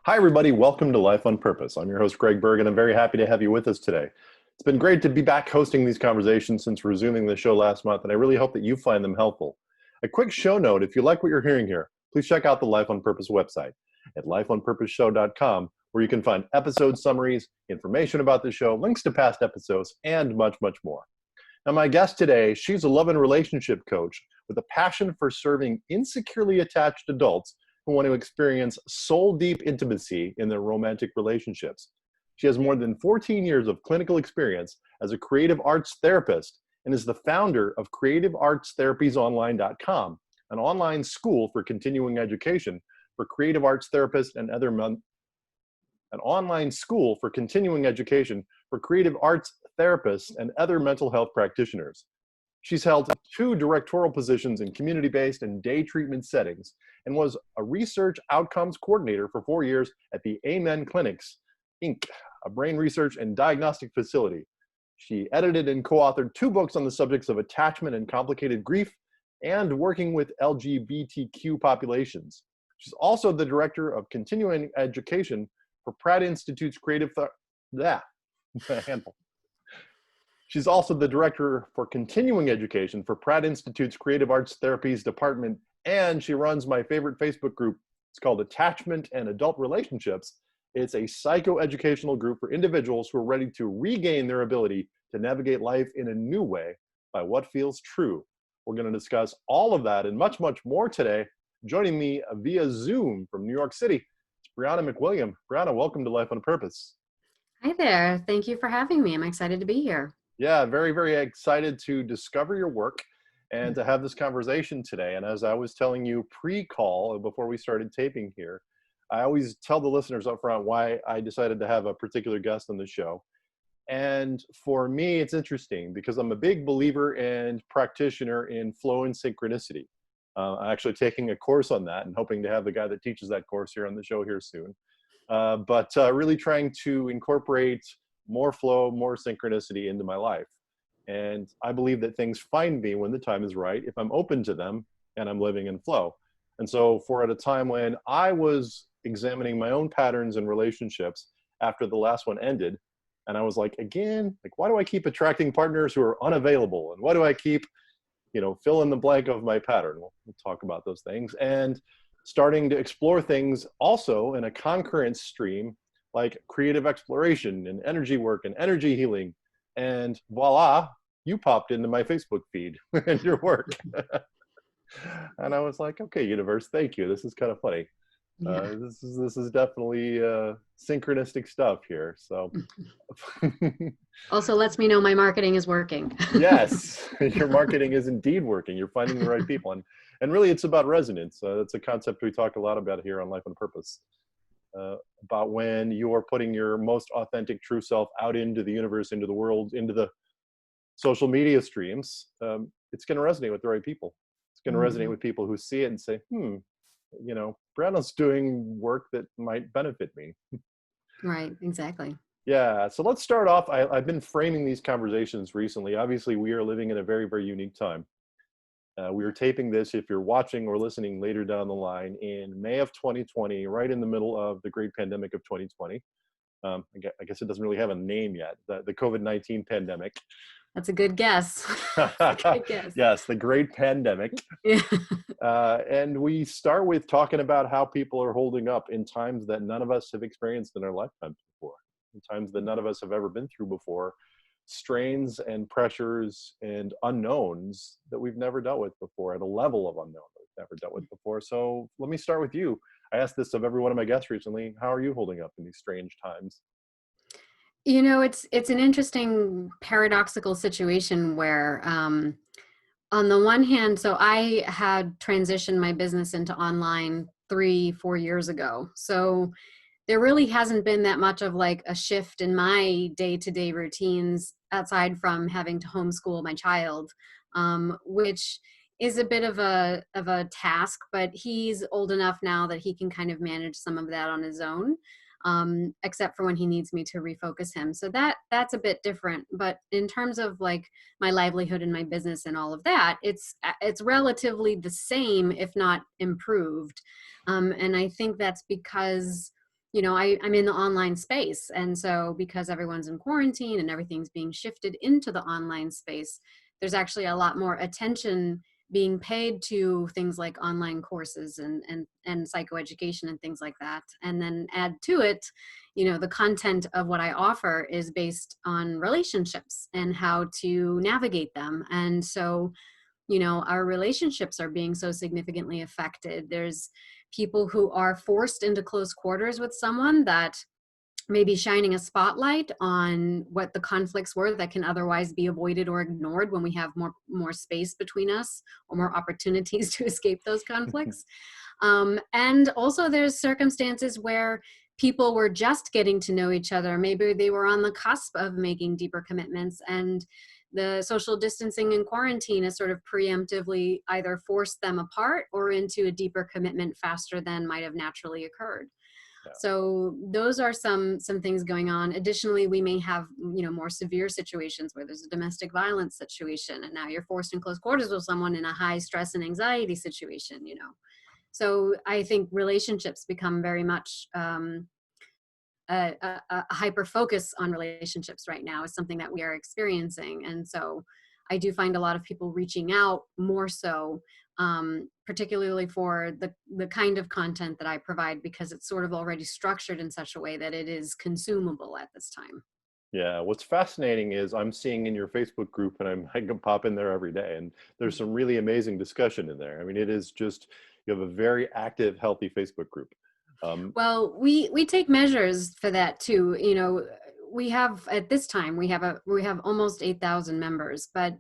Hi, everybody. Welcome to Life on Purpose. I'm your host, Greg Berg, and I'm very happy to have you with us today. It's been great to be back hosting these conversations since resuming the show last month, and I really hope that you find them helpful. A quick show note, if you like what you're hearing here, please check out the Life on Purpose website at lifeonpurposeshow.com, where you can find episode summaries, information about the show, links to past episodes, and much, much more. Now, my guest today, she's a love and relationship coach with a passion for serving insecurely attached adults who want to experience soul-deep intimacy in their romantic relationships. She has more than 14 years of clinical experience as a creative arts therapist and is the founder of creativeartstherapiesonline.com, an online school for continuing education for creative arts therapists and other an online school for continuing education for creative arts therapists and other mental health practitioners. She's held 2 directorial positions in community-based and day treatment settings and was a research outcomes coordinator for 4 years at the Amen Clinics, Inc., a brain research and diagnostic facility. She edited and co-authored 2 books on the subjects of attachment and complicated grief and working with LGBTQ populations. She's also the director of continuing education for Pratt Institute's creative handle. She's also the director for continuing education for Pratt Institute's Creative Arts Therapies Department, and she runs my favorite Facebook group. It's called Attachment and Adult Relationships. It's a psychoeducational group for individuals who are ready to regain their ability to navigate life in a new way by what feels true. We're going to discuss all of that and much, much more today. Joining me via Zoom from New York City, it's Briana MacWilliam. Briana, welcome to Life on Purpose. Hi there. Thank you for having me. I'm excited to be here. Yeah, very, very excited to discover your work and to have this conversation today. And as I was telling you pre-call before we started taping here, I always tell the listeners up front why I decided to have a particular guest on the show. And for me, it's interesting because I'm a big believer and practitioner in flow and synchronicity. I'm actually taking a course on that and hoping to have the guy that teaches that course here on the show here soon. But really trying to incorporate more flow, more synchronicity into my life. And I believe that things find me when the time is right, if I'm open to them and I'm living in flow. And so at a time when I was examining my own patterns and relationships after the last one ended, and I was like, why do I keep attracting partners who are unavailable? And why do I keep, fill in the blank of my pattern? We'll talk about those things. And starting to explore things also in a concurrent stream, like creative exploration and energy work and energy healing. And voila, you popped into my Facebook feed and your work. And I was like, okay, universe, thank you. This is kind of funny. Yeah. This is definitely synchronistic stuff here. So Also lets me know my marketing is working. Yes, your marketing is indeed working. You're finding the right people. And really it's about resonance. That's a concept we talk a lot about here on Life on Purpose. About when you are putting your most authentic true self out into the universe, into the world, into the social media streams, it's going to resonate with the right people. It's going to resonate with people who see it and say, Brianna's doing work that might benefit me. Right, exactly. Yeah, so let's start off. I've been framing these conversations recently. Obviously, we are living in a very, very unique time. We are taping this, if you're watching or listening later down the line, in May of 2020, right in the middle of the great pandemic of 2020. I guess it doesn't really have a name yet, the COVID-19 pandemic. That's a good guess. That's a good guess. Yes, the great pandemic. Yeah. And we start with talking about how people are holding up in times that none of us have experienced in our lifetimes before, in times that none of us have ever been through before. Strains and pressures and unknowns that we've never dealt with before, at a level of unknown that we've never dealt with before. So let me start with you. I asked this of every one of my guests recently. How are you holding up in these strange times? It's an interesting paradoxical situation where on the one hand, so I had transitioned my business into online 3-4 years ago. So there really hasn't been that much of like a shift in my day-to-day routines aside from having to homeschool my child, which is a bit of a task, but he's old enough now that he can kind of manage some of that on his own, except for when he needs me to refocus him. So that's a bit different. But in terms of like my livelihood and my business and all of that, it's relatively the same, if not improved. And I think that's because I'm in the online space. And so because everyone's in quarantine and everything's being shifted into the online space, there's actually a lot more attention being paid to things like online courses and psychoeducation and things like that. And then add to it, the content of what I offer is based on relationships and how to navigate them. And so, our relationships are being so significantly affected. There's people who are forced into close quarters with someone that may be shining a spotlight on what the conflicts were that can otherwise be avoided or ignored when we have more space between us or more opportunities to escape those conflicts. And also there's circumstances where people were just getting to know each other. Maybe they were on the cusp of making deeper commitments, and the social distancing and quarantine has sort of preemptively either forced them apart or into a deeper commitment faster than might have naturally occurred. Yeah. So those are some things going on. Additionally, we may have, more severe situations where there's a domestic violence situation, and now you're forced in close quarters with someone in a high stress and anxiety situation. So I think relationships become very much a hyper focus on relationships right now is something that we are experiencing. And so I do find a lot of people reaching out more so, particularly for the kind of content that I provide, because it's sort of already structured in such a way that it is consumable at this time. Yeah, what's fascinating is I'm seeing in your Facebook group, and I can pop in there every day, and there's some really amazing discussion in there. I mean, it is just, you have a very active, healthy Facebook group. Well, we take measures for that too. We have at this time we have almost 8,000 members, but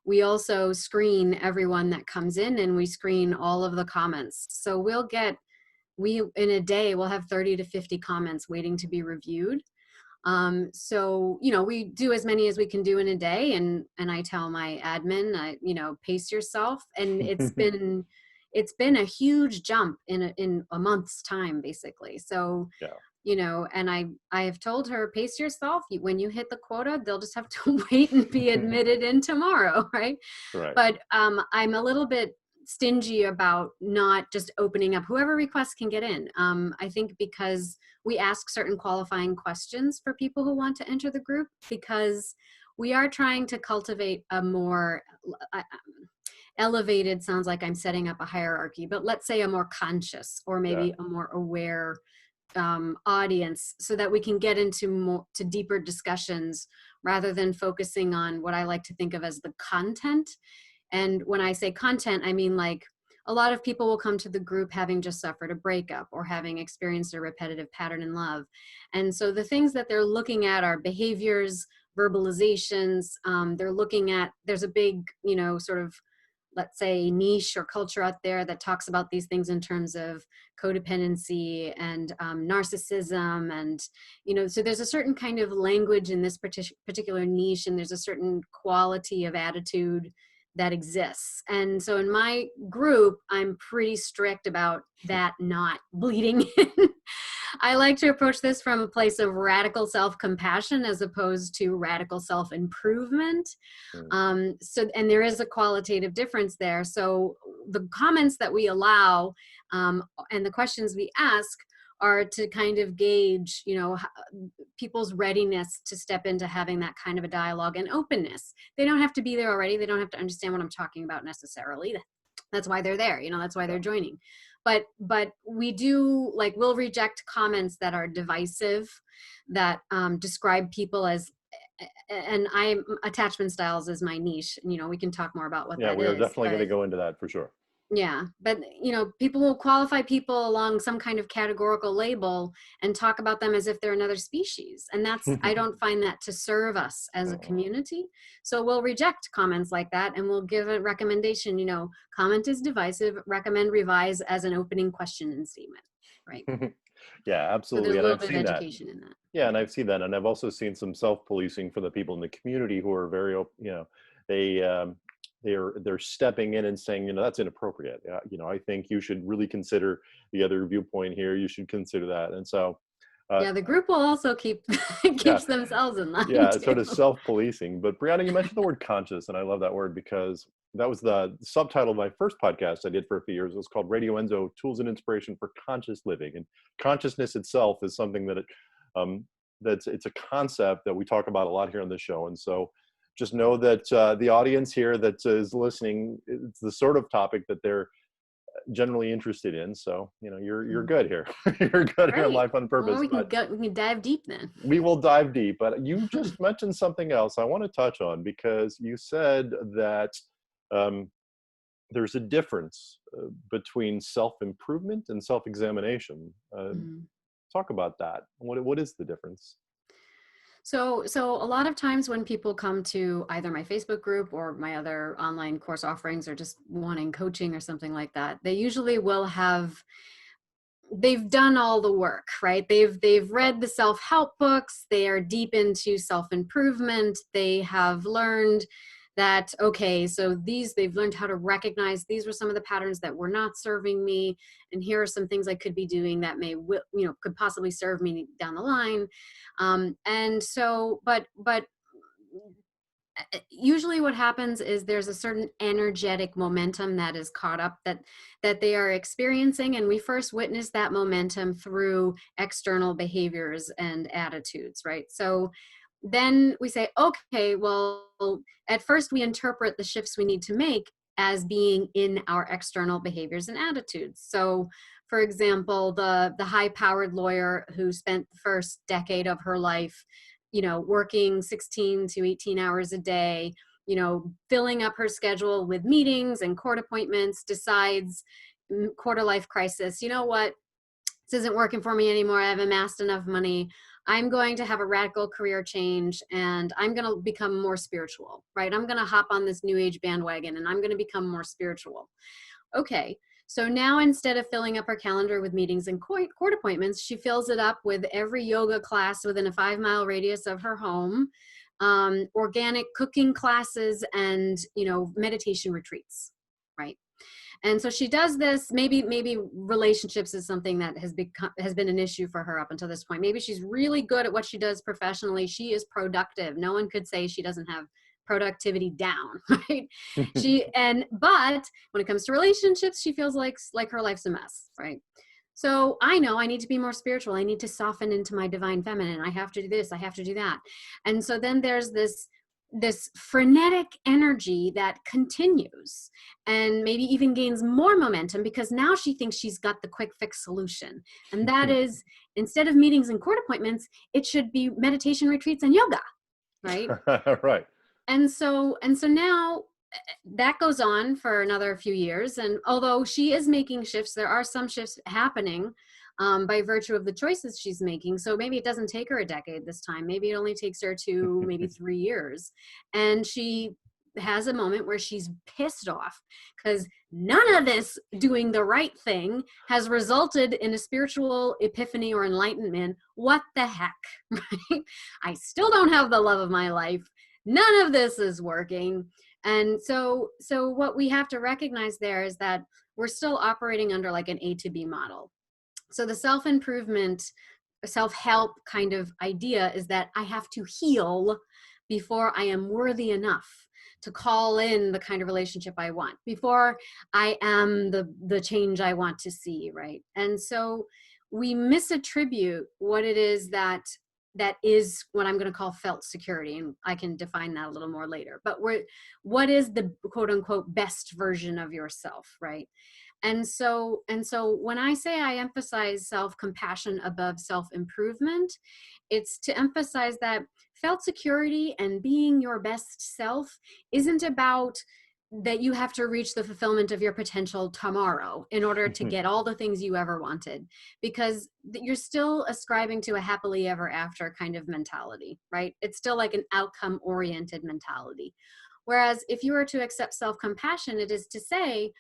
we also screen everyone that comes in, and we screen all of the comments. So we in a day we'll have 30 to 50 comments waiting to be reviewed. So, we do as many as we can do in a day. And I tell my admin, pace yourself. And it's been a huge jump in a month's time, basically. So, yeah. And I have told her, pace yourself. When you hit the quota, they'll just have to wait and be admitted in tomorrow. Right. Right. But, I'm a little bit stingy about not just opening up. Whoever requests can get in. I think because we ask certain qualifying questions for people who want to enter the group, because we are trying to cultivate a more elevated, sounds like I'm setting up a hierarchy, but let's say a more conscious or maybe a more aware audience, so that we can get into deeper discussions rather than focusing on what I like to think of as the content. And when I say content, I mean, like, a lot of people will come to the group having just suffered a breakup or having experienced a repetitive pattern in love. And so the things that they're looking at are behaviors, verbalizations. They're looking at, there's a big, sort of, let's say, niche or culture out there that talks about these things in terms of codependency and narcissism. And, so there's a certain kind of language in this particular niche, and there's a certain quality of attitude that exists. And so in my group, I'm pretty strict about that not bleeding in. I like to approach this from a place of radical self-compassion as opposed to radical self-improvement. And there is a qualitative difference there. So the comments that we allow and the questions we ask are to kind of gauge, people's readiness to step into having that kind of a dialogue and openness. They don't have to be there already. They don't have to understand what I'm talking about necessarily. That's why they're there. That's why they're joining. But we do, like, we'll reject comments that are divisive, that describe people as, and attachment styles is my niche. We can talk more about what that is. Yeah, we are definitely going to go into that for sure. Yeah, but people will qualify people along some kind of categorical label and talk about them as if they're another species. And I don't find that to serve us as a community. So we'll reject comments like that, and we'll give a recommendation, comment is divisive, recommend revise as an opening question and statement, right? Yeah, absolutely. So there's a little and I've bit of seen education in that. Yeah, and I've seen that, and I've also seen some self-policing for the people in the community who are very, they're stepping in and saying, that's inappropriate. I think you should really consider the other viewpoint here. You should consider that. And so, the group will also keeps themselves in line. Yeah, too. sort of self-policing. But Briana, you mentioned the word conscious, and I love that word because That was the subtitle of my first podcast I did for a few years. It was called Radio Enzo: Tools and Inspiration for Conscious Living. And consciousness itself is something that it's a concept that we talk about a lot here on the show. And so just know that the audience here that is listening, it's the sort of topic that they're generally interested in. So, you're good here. You're good here in Life on Purpose. Well, we can dive deep then. We will dive deep, but you just mentioned something else I want to touch on, because you said that there's a difference between self-improvement and self-examination. Talk about that. What is the difference? So a lot of times when people come to either my Facebook group or my other online course offerings, or just wanting coaching or something like that, they usually will have, they've done all the work, right? They've read the self-help books. They are deep into self-improvement. They have learned that, okay, so they've learned how to recognize these were some of the patterns that were not serving me, and here are some things I could be doing that could possibly serve me down the line. And so, but usually what happens is there's a certain energetic momentum that is caught up that they are experiencing, and we first witness that momentum through external behaviors and attitudes, right? So then we say, okay, well, at first we interpret the shifts we need to make as being in our external behaviors and attitudes. So for example, the high-powered lawyer who spent the first decade of her life, working 16 to 18 hours a day, filling up her schedule with meetings and court appointments, decides quarter life crisis, you know what, this isn't working for me anymore. I have amassed enough money. I'm going to have a radical career change, and I'm going to become more spiritual, right? I'm going to hop on this new age bandwagon, and I'm going to become more spiritual. Okay. So now instead of filling up her calendar with meetings and court appointments, she fills it up with every yoga class within a 5-mile radius of her home, organic cooking classes, and, meditation retreats, right? And so she does this. Maybe relationships is something that has been an issue for her up until this point. Maybe she's really good at what she does professionally. She is productive. No one could say she doesn't have productivity down, right? But when it comes to relationships, she feels like her life's a mess, right? So I know I need to be more spiritual. I need to soften into my divine feminine. I have to do this. I have to do that. And so then there's this frenetic energy that continues and maybe even gains more momentum, because now she thinks she's got the quick fix solution. And that is, instead of meetings and court appointments, it should be meditation retreats and yoga, right? Right. And so now that goes on for another few years. And although she is making shifts, there are some shifts happening by virtue of the choices she's making. So maybe it doesn't take her a decade this time. Maybe it only takes her maybe 3 years. And she has a moment where she's pissed off because none of this doing the right thing has resulted in a spiritual epiphany or enlightenment. What the heck, right? I still don't have the love of my life. None of this is working. And so what we have to recognize there is that we're still operating under like an A to B model. So the self-improvement, self-help kind of idea is that I have to heal before I am worthy enough to call in the kind of relationship I want, before I am the change I want to see, right? And so we misattribute what it is that is what I'm going to call felt security. And I can define that a little more later. But what is the quote unquote best version of yourself, right? And so when I say I emphasize self-compassion above self-improvement, it's to emphasize that felt security and being your best self isn't about that you have to reach the fulfillment of your potential tomorrow in order to get all the things you ever wanted, because you're still ascribing to a happily ever after kind of mentality, right? It's still like an outcome oriented mentality. Whereas if you were to accept self-compassion, it is to say,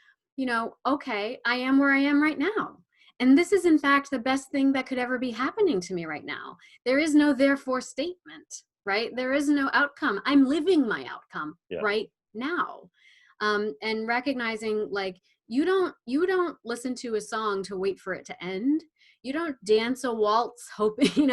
okay, I am where I am right now. And this is in fact the best thing that could ever be happening to me right now. There is no therefore statement, right? There is no outcome. I'm living my outcome right now. And recognizing like, you don't listen to a song to wait for it to end. You don't dance a waltz hoping,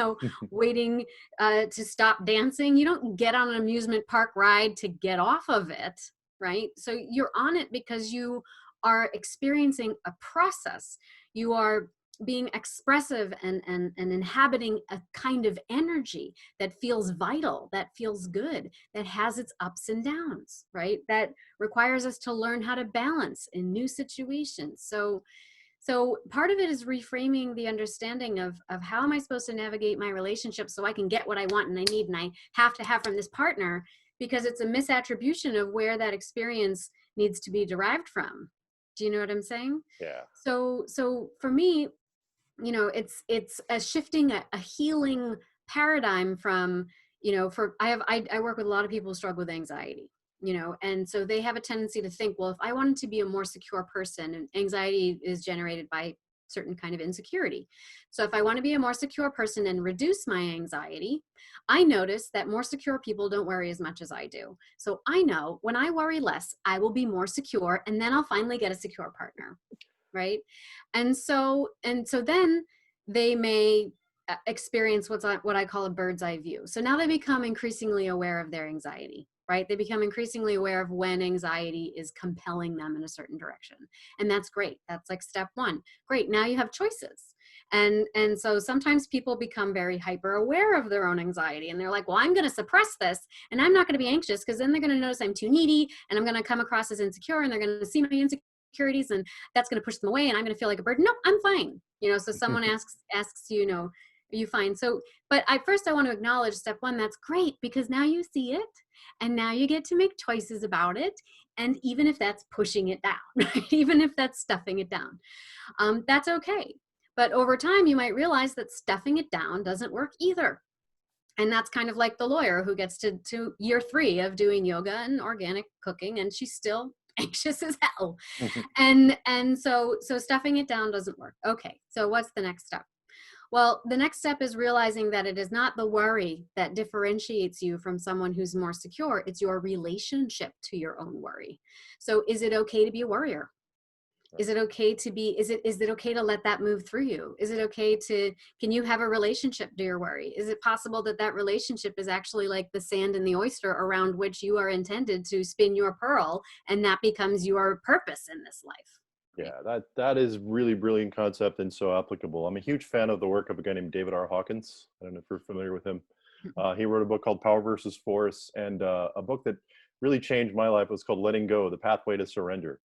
waiting to stop dancing. You don't get on an amusement park ride to get off of it, right? So you're on it because you are experiencing a process. You are being expressive and inhabiting a kind of energy that feels vital, that feels good, that has its ups and downs, right? That requires us to learn how to balance in new situations. So part of it is reframing the understanding of how am I supposed to navigate my relationship so I can get what I want and I need and I have to have from this partner, because it's a misattribution of where that experience needs to be derived from. Do you know what I'm saying? Yeah. So for me, it's a shifting, a healing paradigm from, I work with a lot of people who struggle with anxiety, and so they have a tendency to think, well, if I wanted to be a more secure person, and anxiety is generated by certain kind of insecurity. So if I want to be a more secure person and reduce my anxiety, I notice that more secure people don't worry as much as I do. So I know when I worry less, I will be more secure, and then I'll finally get a secure partner. Right. And so then they may experience what I call a bird's eye view. So now they become increasingly aware of their anxiety, right? They become increasingly aware of when anxiety is compelling them in a certain direction. And that's great. That's like step one. Great. Now you have choices. And so sometimes people become very hyper aware of their own anxiety, and they're like, well, I'm going to suppress this and I'm not going to be anxious, because then they're going to notice I'm too needy and I'm going to come across as insecure, and they're going to see my insecurities, and that's going to push them away, and I'm going to feel like a burden. No, I'm fine. So someone asks you, are you fine? So, but I want to acknowledge step one. That's great, because now you see it, and now you get to make choices about it. And even if that's pushing it down, right? Even if that's stuffing it down, that's okay. But over time, you might realize that stuffing it down doesn't work either. And that's kind of like the lawyer who gets to year 3 of doing yoga and organic cooking, and she's still anxious as hell. And so stuffing it down doesn't work. Okay, so what's the next step? Well, the next step is realizing that it is not the worry that differentiates you from someone who's more secure. It's your relationship to your own worry. So is it okay to be a worrier? Is it okay to be, is it okay to let that move through you? Is it okay can you have a relationship to your worry? Is it possible that relationship is actually like the sand and the oyster around which you are intended to spin your pearl, and that becomes your purpose in this life? Yeah, that is really brilliant concept and so applicable. I'm a huge fan of the work of a guy named David R. Hawkins. I don't know if you're familiar with him. He wrote a book called Power versus Force, and a book that really changed my life was called Letting Go, The Pathway to Surrender.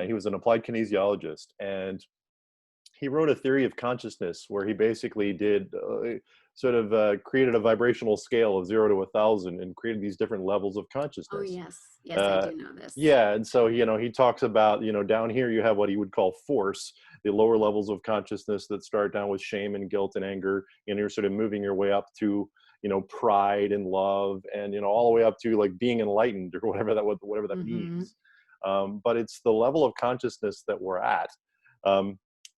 He was an applied kinesiologist, and he wrote a theory of consciousness where he basically did created a vibrational scale of 0 to 1,000 and created these different levels of Oh, consciousness. yes. Yes, I do know this. Yeah, and so he talks about down here you have what he would call force, the lower levels of consciousness that start down with shame and guilt and anger, and you're sort of moving your way up to pride and love, and all the way up to like being enlightened or whatever that means. But it's the level of consciousness that we're at.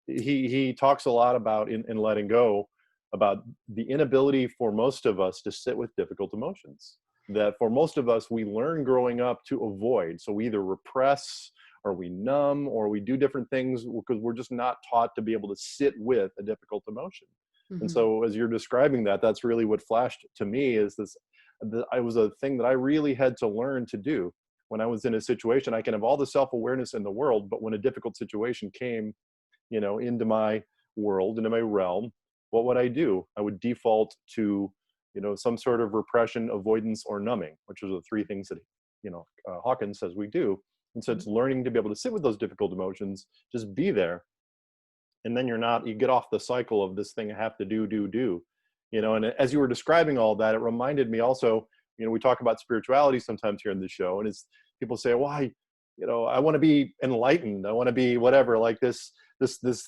He talks a lot about in Letting Go about the inability for most of us to sit with difficult emotions. That for most of us, we learn growing up to avoid. So we either repress or we numb or we do different things because we're just not taught to be able to sit with a difficult emotion. And so as you're describing that, that's really what flashed to me is I was a thing that I really had to learn to do. When I was in a situation, I can have all the self-awareness in the world, but when a difficult situation came, into my world, into my realm, what would I do? I would default to, some sort of repression, avoidance, or numbing, which are the 3 things that, Hawkins says we do. And so it's learning to be able to sit with those difficult emotions, just be there. And then you get off the cycle of this thing I have to do. And as you were describing all that, it reminded me also, we talk about spirituality sometimes here in the show, and it's people say, well, I want to be enlightened. I want to be whatever, like this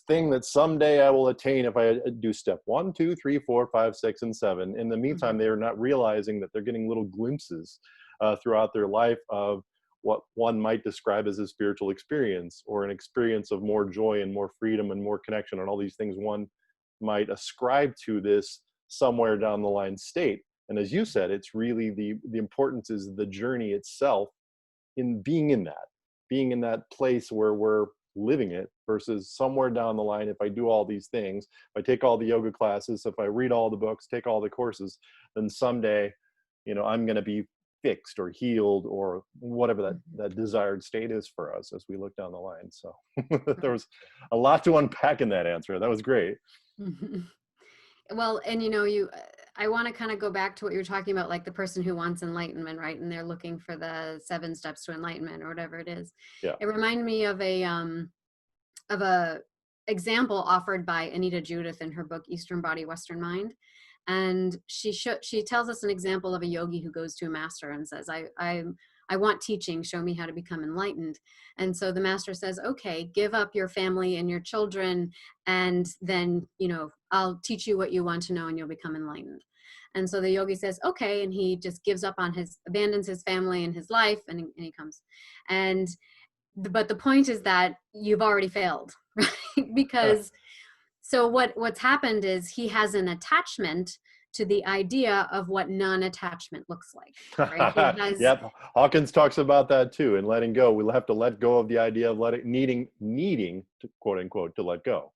thing that someday I will attain if I do step 1, 2, 3, 4, 5, 6, and 7. In the meantime, they are not realizing that they're getting little glimpses throughout their life of what one might describe as a spiritual experience, or an experience of more joy and more freedom and more connection and all these things one might ascribe to this somewhere down the line state. And as you said, it's really the importance is the journey itself in being in that place where we're living it, versus somewhere down the line, if I do all these things, if I take all the yoga classes, if I read all the books, take all the courses, then someday, I'm going to be fixed or healed or whatever that desired state is for us as we look down the line. So there was a lot to unpack in that answer. That was great. Mhm. Well, and I want to kind of go back to what you were talking about, like the person who wants enlightenment, right? And they're looking for the 7 steps to enlightenment or whatever it is. Yeah. It reminded me of a example offered by Anita Judith in her book Eastern Body, Western Mind. And she tells us an example of a yogi who goes to a master and says, I want teaching, show me how to become enlightened. And so the master says, okay, give up your family and your children, and then I'll teach you what you want to know and you'll become enlightened. And so the yogi says, okay, and he just abandons his family and his life, and he comes. But the point is that you've already failed, right? Because so what's happened is he has an attachment to the idea of what non-attachment looks like, right? He has, Yep. Hawkins talks about that too. In letting go, we'll have to let go of the idea of needing to, quote unquote, to let go.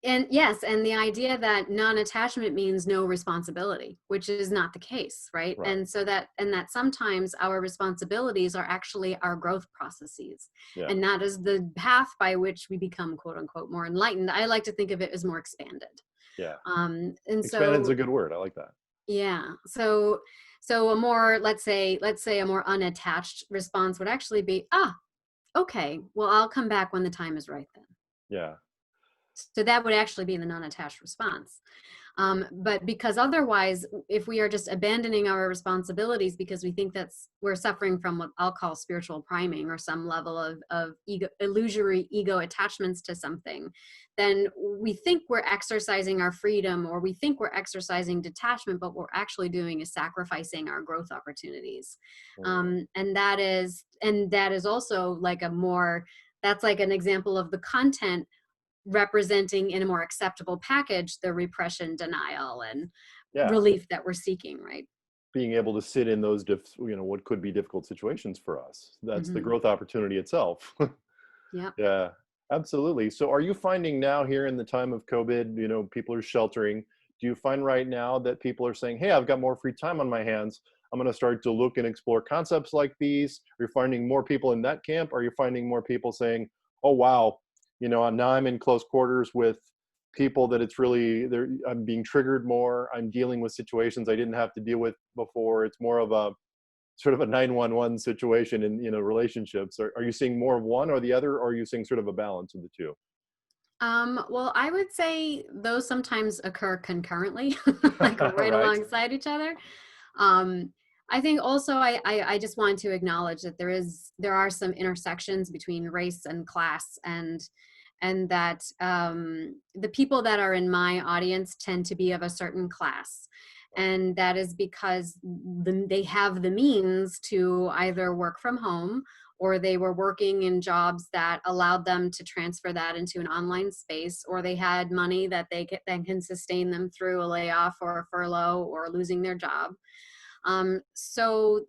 and yes, and the idea that non-attachment means no responsibility, which is not the case, right? Right. And so that sometimes our responsibilities are actually our growth processes. Yeah. And that is the path by which we become, quote unquote, more enlightened. I like to think of it as more expanded. Yeah. And Expanded is so a good word. I like that. yeah. So a more, let's say a more unattached response would actually be, okay, well, I'll come back when the time is right then. Yeah. So that would actually be the non-attached response. But because otherwise, if we are just abandoning our responsibilities because we think we're suffering from what I'll call spiritual priming or some level of illusory ego attachments to something, then we think we're exercising our freedom or we think we're exercising detachment, but what we're actually doing is sacrificing our growth opportunities. And that is also like that's like an example of the content representing in a more acceptable package the repression, denial, and relief that we're seeking, right? Being able to sit in those what could be difficult situations for us. That's the growth opportunity itself. Yeah. Yeah, absolutely. So are you finding now, here in the time of COVID, people are sheltering, do you find right now that people are saying, hey, I've got more free time on my hands, I'm going to start to look and explore concepts like these? Are you finding more people in that camp? Are you finding more people saying, oh wow, now I'm in close quarters with people that I'm being triggered more, I'm dealing with situations I didn't have to deal with before, it's more of a sort of a 911 situation in relationships? Are you seeing more of one or the other, or are you seeing sort of a balance of the two? Well, I would say those sometimes occur concurrently, like right Right. alongside each other. Um, I think also I just want to acknowledge that there are some intersections between race and class, and that the people that are in my audience tend to be of a certain class. And that is because they have the means to either work from home, or they were working in jobs that allowed them to transfer that into an online space, or they had money that can sustain them through a layoff or a furlough or losing their job. So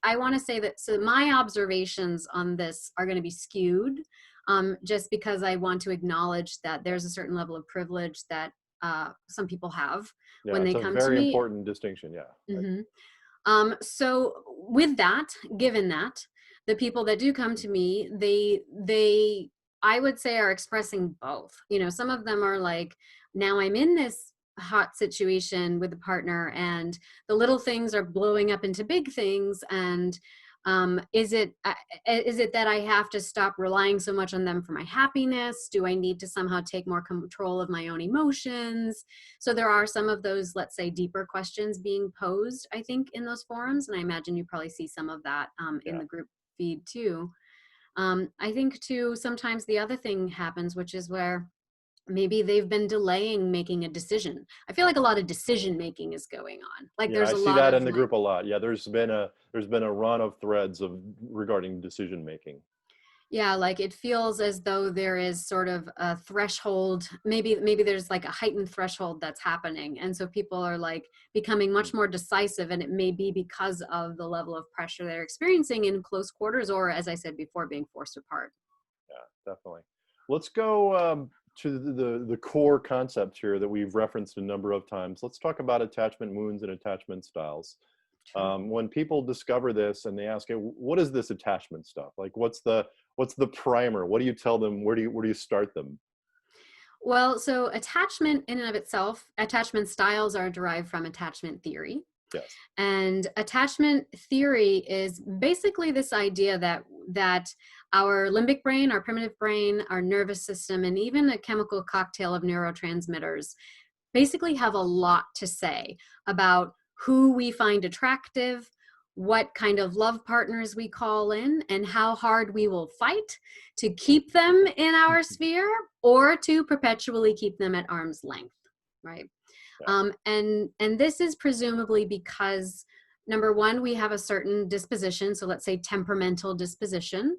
I want to say that, so my observations on this are going to be skewed, just because I want to acknowledge that there's a certain level of privilege that some people have Yeah, when it's they a come to very me. important distinction. Yeah. Mhm. So with that, given that, the people that do come to me, they I would say are expressing both. Some of them are like, now I'm in this hot situation with a partner and the little things are blowing up into big things, and is it that I have to stop relying so much on them for my happiness? Do I need to somehow take more control of my own emotions? So there are some of those, let's say, deeper questions being posed, I think, in those forums. And I imagine you probably see some of that in the group feed too. I think too, sometimes the other thing happens, which is where maybe they've been delaying making a decision. I feel like a lot of decision making is going on. Like Yeah, there's I a see lot that of in the like, group a lot. Yeah, there's been a run of threads regarding decision making. yeah, like it feels as though there is sort of a threshold. Maybe there's like a heightened threshold that's happening. And so people are like becoming much more decisive, and it may be because of the level of pressure they're experiencing in close quarters, or as I said before, being forced apart. Yeah, definitely. Let's go to the core concept here that we've referenced a number of times. Let's talk about attachment wounds and attachment styles. True. When people discover this and they ask, hey, what is this attachment stuff? Like, what's the primer? What do you tell them? Where do you start them? Well, so attachment in and of itself, attachment styles are derived from attachment theory. Yes. And attachment theory is basically this idea that our limbic brain, our primitive brain, our nervous system, and even a chemical cocktail of neurotransmitters basically have a lot to say about who we find attractive, what kind of love partners we call in, and how hard we will fight to keep them in our sphere or to perpetually keep them at arm's length, right? Yeah. And this is presumably because, number one, we have a certain disposition, so let's say temperamental disposition,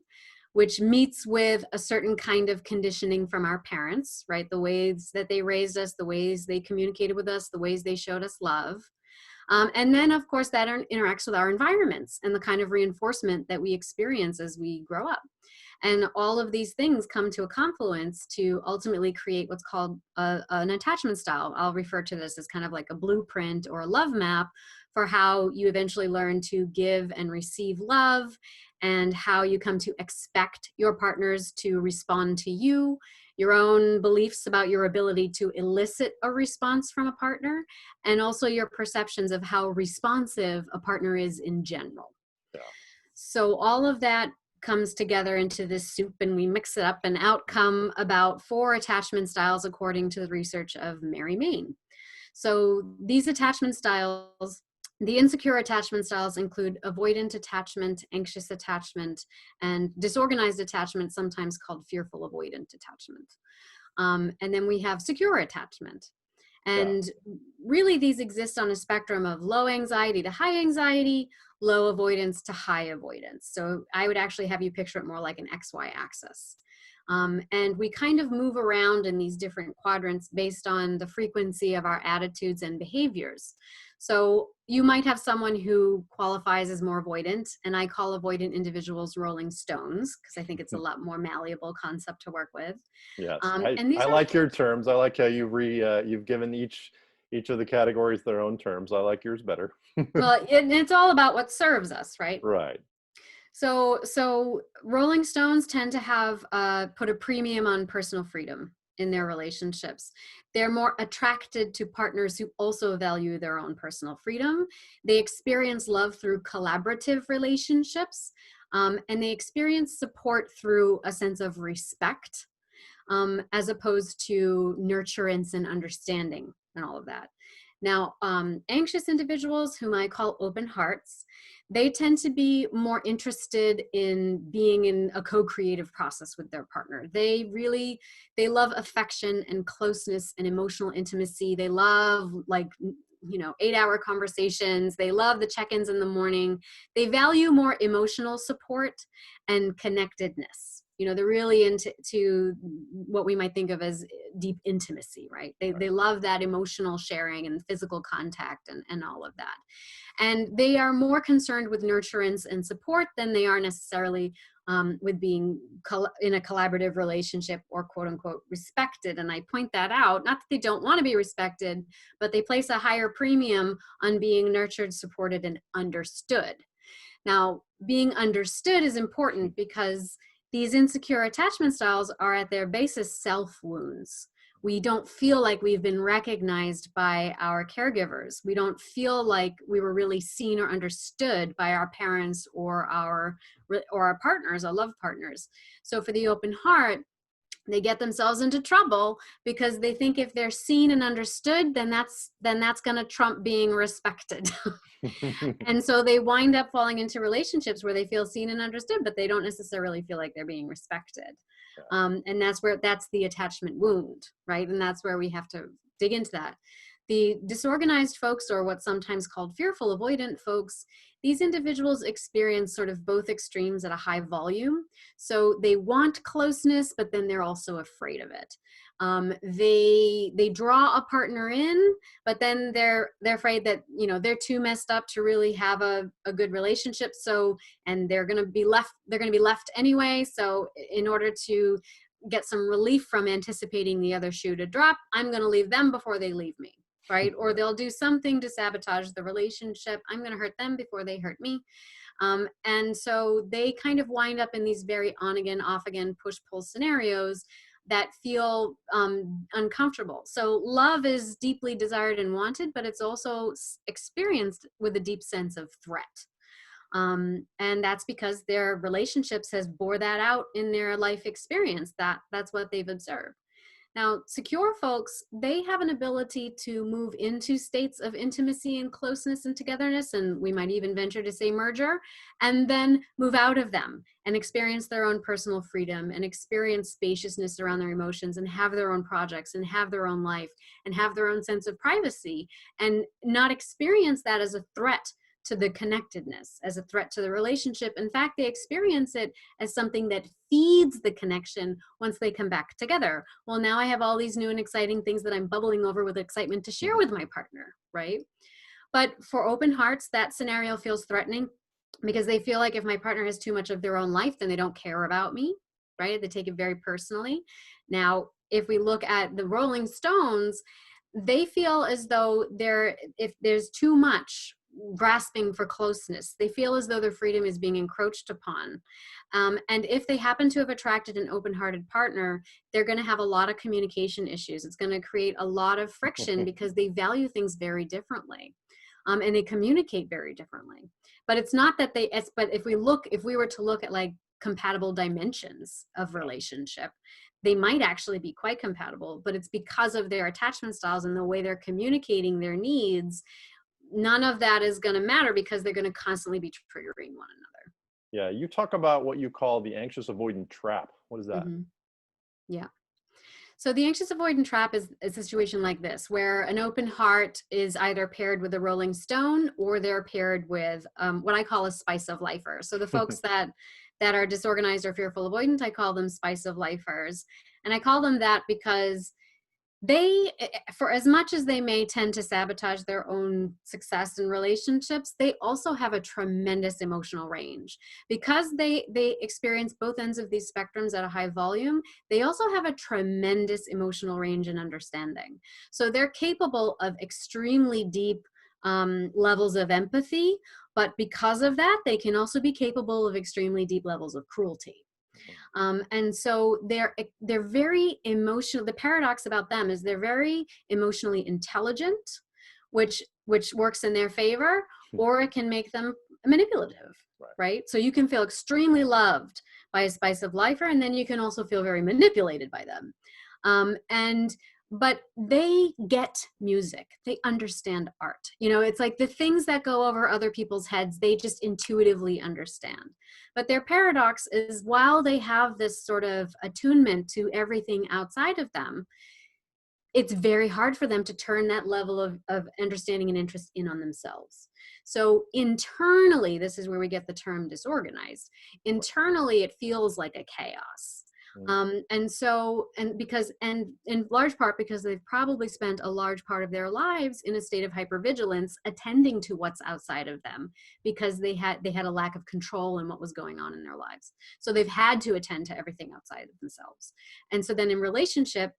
which meets with a certain kind of conditioning from our parents, right? The ways that they raised us, the ways they communicated with us, the ways they showed us love. And then, of course, that interacts with our environments and the kind of reinforcement that we experience as we grow up. And all of these things come to a confluence to ultimately create what's called an attachment style. I'll refer to this as kind of like a blueprint or a love map for how you eventually learn to give and receive love, and how you come to expect your partners to respond to you, your own beliefs about your ability to elicit a response from a partner, and also your perceptions of how responsive a partner is in general. Yeah. So all of that comes together into this soup, and we mix it up, and out come about 4 attachment styles according to the research of Mary Main. So these attachment styles, the insecure attachment styles, include avoidant attachment, anxious attachment, and disorganized attachment, sometimes called fearful avoidant attachment. And then we have secure attachment. And really, these exist on a spectrum of low anxiety to high anxiety, low avoidance to high avoidance. So I would actually have you picture it more like an XY axis. And we kind of move around in these different quadrants based on the frequency of our attitudes and behaviors. So you might have someone who qualifies as more avoidant, and I call avoidant individuals rolling stones because I think it's a lot more malleable concept to work with. Yes, And these I are, like your terms. I like how you've given each of the categories their own terms. I like yours better. well, it's all about what serves us, right? Right. So Rolling Stones tend to have put a premium on personal freedom in their relationships. They're more attracted to partners who also value their own personal freedom. They experience love through collaborative relationships, and they experience support through a sense of respect, as opposed to nurturance and understanding and all of that. Now, anxious individuals, whom I call open hearts, they tend to be more interested in being in a co-creative process with their partner. They love affection and closeness and emotional intimacy. They love, like, 8-hour conversations. They love the check-ins in the morning. They value more emotional support and connectedness. They're really into what we might think of as deep intimacy, right? They love that emotional sharing and physical contact and all of that. And they are more concerned with nurturance and support than they are necessarily with being in a collaborative relationship or quote unquote respected. And I point that out, not that they don't want to be respected, but they place a higher premium on being nurtured, supported, and understood. Now, being understood is important because these insecure attachment styles are at their basis self wounds. We don't feel like we've been recognized by our caregivers. We don't feel like we were really seen or understood by our parents or our partners, our love partners. So for the open heart, they get themselves into trouble because they think if they're seen and understood, then that's going to trump being respected. And so they wind up falling into relationships where they feel seen and understood, but they don't necessarily feel like they're being respected. And that's the attachment wound, right? And that's where we have to dig into that. The disorganized folks, or what's sometimes called fearful avoidant folks, these individuals experience sort of both extremes at a high volume. So they want closeness, but then they're also afraid of it. They draw a partner in, but then they're afraid that they're too messed up to really have a good relationship. So, and they're going to be left anyway. So in order to get some relief from anticipating the other shoe to drop, I'm going to leave them before they leave me. right? Or they'll do something to sabotage the relationship. I'm going to hurt them before they hurt me. And so they kind of wind up in these very on again, off again, push pull scenarios that feel uncomfortable. So love is deeply desired and wanted, but it's also experienced with a deep sense of threat. And that's because their relationships has bore that out in their life experience. That's what they've observed. Now, secure folks, they have an ability to move into states of intimacy and closeness and togetherness, and we might even venture to say merger, and then move out of them and experience their own personal freedom and experience spaciousness around their emotions and have their own projects and have their own life and have their own sense of privacy and not experience that as a threat to the connectedness, as a threat to the relationship. In fact, they experience it as something that feeds the connection once they come back together. Well, now I have all these new and exciting things that I'm bubbling over with excitement to share with my partner, right? But for open hearts, that scenario feels threatening because they feel like if my partner has too much of their own life, then they don't care about me, right? They take it very personally. Now, if we look at the Rolling Stones, they feel as though if there's too much grasping for closeness, they feel as though their freedom is being encroached upon. And if they happen to have attracted an open-hearted partner, they're going to have a lot of communication issues. It's going to create a lot of friction because they value things very differently. And they communicate very differently. But it's not that but if we were to look at like compatible dimensions of relationship, they might actually be quite compatible, but it's because of their attachment styles and the way they're communicating their needs. None of that is going to matter because they're going to constantly be triggering one another. Yeah, you talk about what you call the anxious avoidant trap. What is that? Mm-hmm. Yeah. So the anxious avoidant trap is a situation like this, where an open heart is either paired with a rolling stone or they're paired with what I call a spice of lifer. So the folks that are disorganized or fearful avoidant, I call them spice of lifers. And I call them that because they, for as much as they may tend to sabotage their own success in relationships, they also have a tremendous emotional range. Because they experience both ends of these spectrums at a high volume, they also have a tremendous emotional range and understanding. So they're capable of extremely deep levels of empathy, but because of that, they can also be capable of extremely deep levels of cruelty. And so they're very emotional. The paradox about them is they're very emotionally intelligent, which works in their favor, or it can make them manipulative, right? So you can feel extremely loved by a spice of lifer, and then you can also feel very manipulated by them. But they get music. They understand art. You know, it's like the things that go over other people's heads, they just intuitively understand. But their paradox is while they have this sort of attunement to everything outside of them, it's very hard for them to turn that level of understanding and interest in on themselves. So internally, this is where we get the term disorganized. Internally, it feels like a chaos. And in large part because they've probably spent a large part of their lives in a state of hypervigilance, attending to what's outside of them, because they had a lack of control in what was going on in their lives. So they've had to attend to everything outside of themselves. And so then in relationship,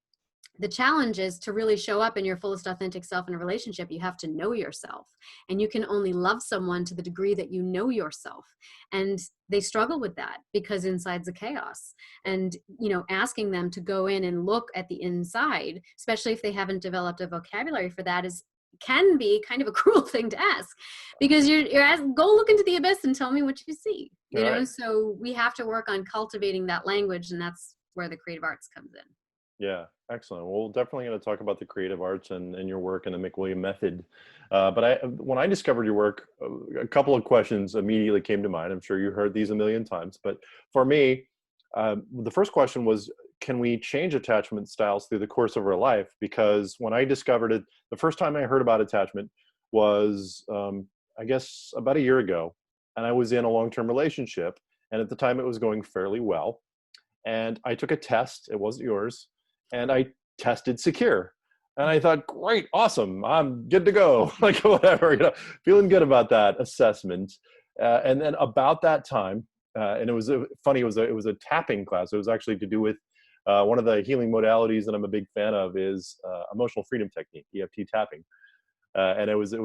the challenge is to really show up in your fullest authentic self in a relationship. You have to know yourself, and you can only love someone to the degree that you know yourself. And they struggle with that because inside's a chaos. And, you know, asking them to go in and look at the inside, especially if they haven't developed a vocabulary for that, can be kind of a cruel thing to ask, because you're asking, go look into the abyss and tell me what you see, you know? So we have to work on cultivating that language, and that's where the creative arts comes in. Yeah, excellent. Well, we're definitely going to talk about the creative arts and your work and the MacWilliam method. But when I discovered your work, a couple of questions immediately came to mind. I'm sure you heard these a million times. But for me, the first question was, can we change attachment styles through the course of our life? Because when I discovered it, the first time I heard about attachment was, I guess, about a year ago. And I was in a long-term relationship. And at the time, it was going fairly well. And I took a test. It wasn't yours. And I tested secure. And I thought, great, awesome, I'm good to go. Like whatever, you know, feeling good about that assessment. And then about that time, and it was funny, it was a tapping class. It was actually to do with One of the healing modalities that I'm a big fan of is emotional freedom technique, EFT tapping. And I was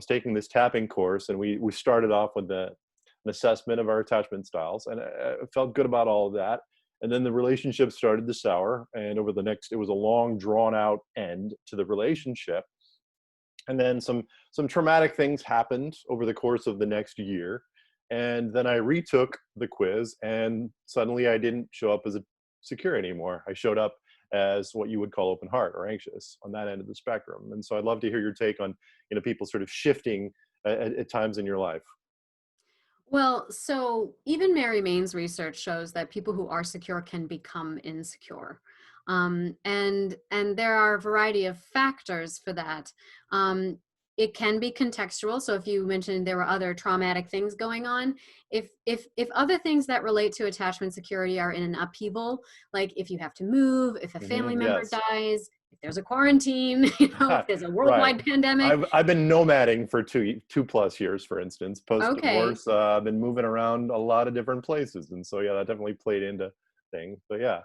taking this tapping course, and we started off with an assessment of our attachment styles, and I felt good about all of that. And then the relationship started to sour, and it was a long, drawn out end to the relationship. And then some traumatic things happened over the course of the next year. And then I retook the quiz, and suddenly I didn't show up as secure anymore. I showed up as what you would call open heart or anxious on that end of the spectrum. And so I'd love to hear your take on, people sort of shifting at times in your life. Well, so even Mary Main's research shows that people who are secure can become insecure. And there are a variety of factors for that. It can be contextual. So if you mentioned there were other traumatic things going on, if other things that relate to attachment security are in an upheaval, like if you have to move, if a family member Yes. dies, if there's a quarantine, if there's a Right. worldwide pandemic. I've been nomading for two plus years, for instance, post Okay. divorce. I've been moving around a lot of different places, and so yeah, that definitely played into things. But yeah.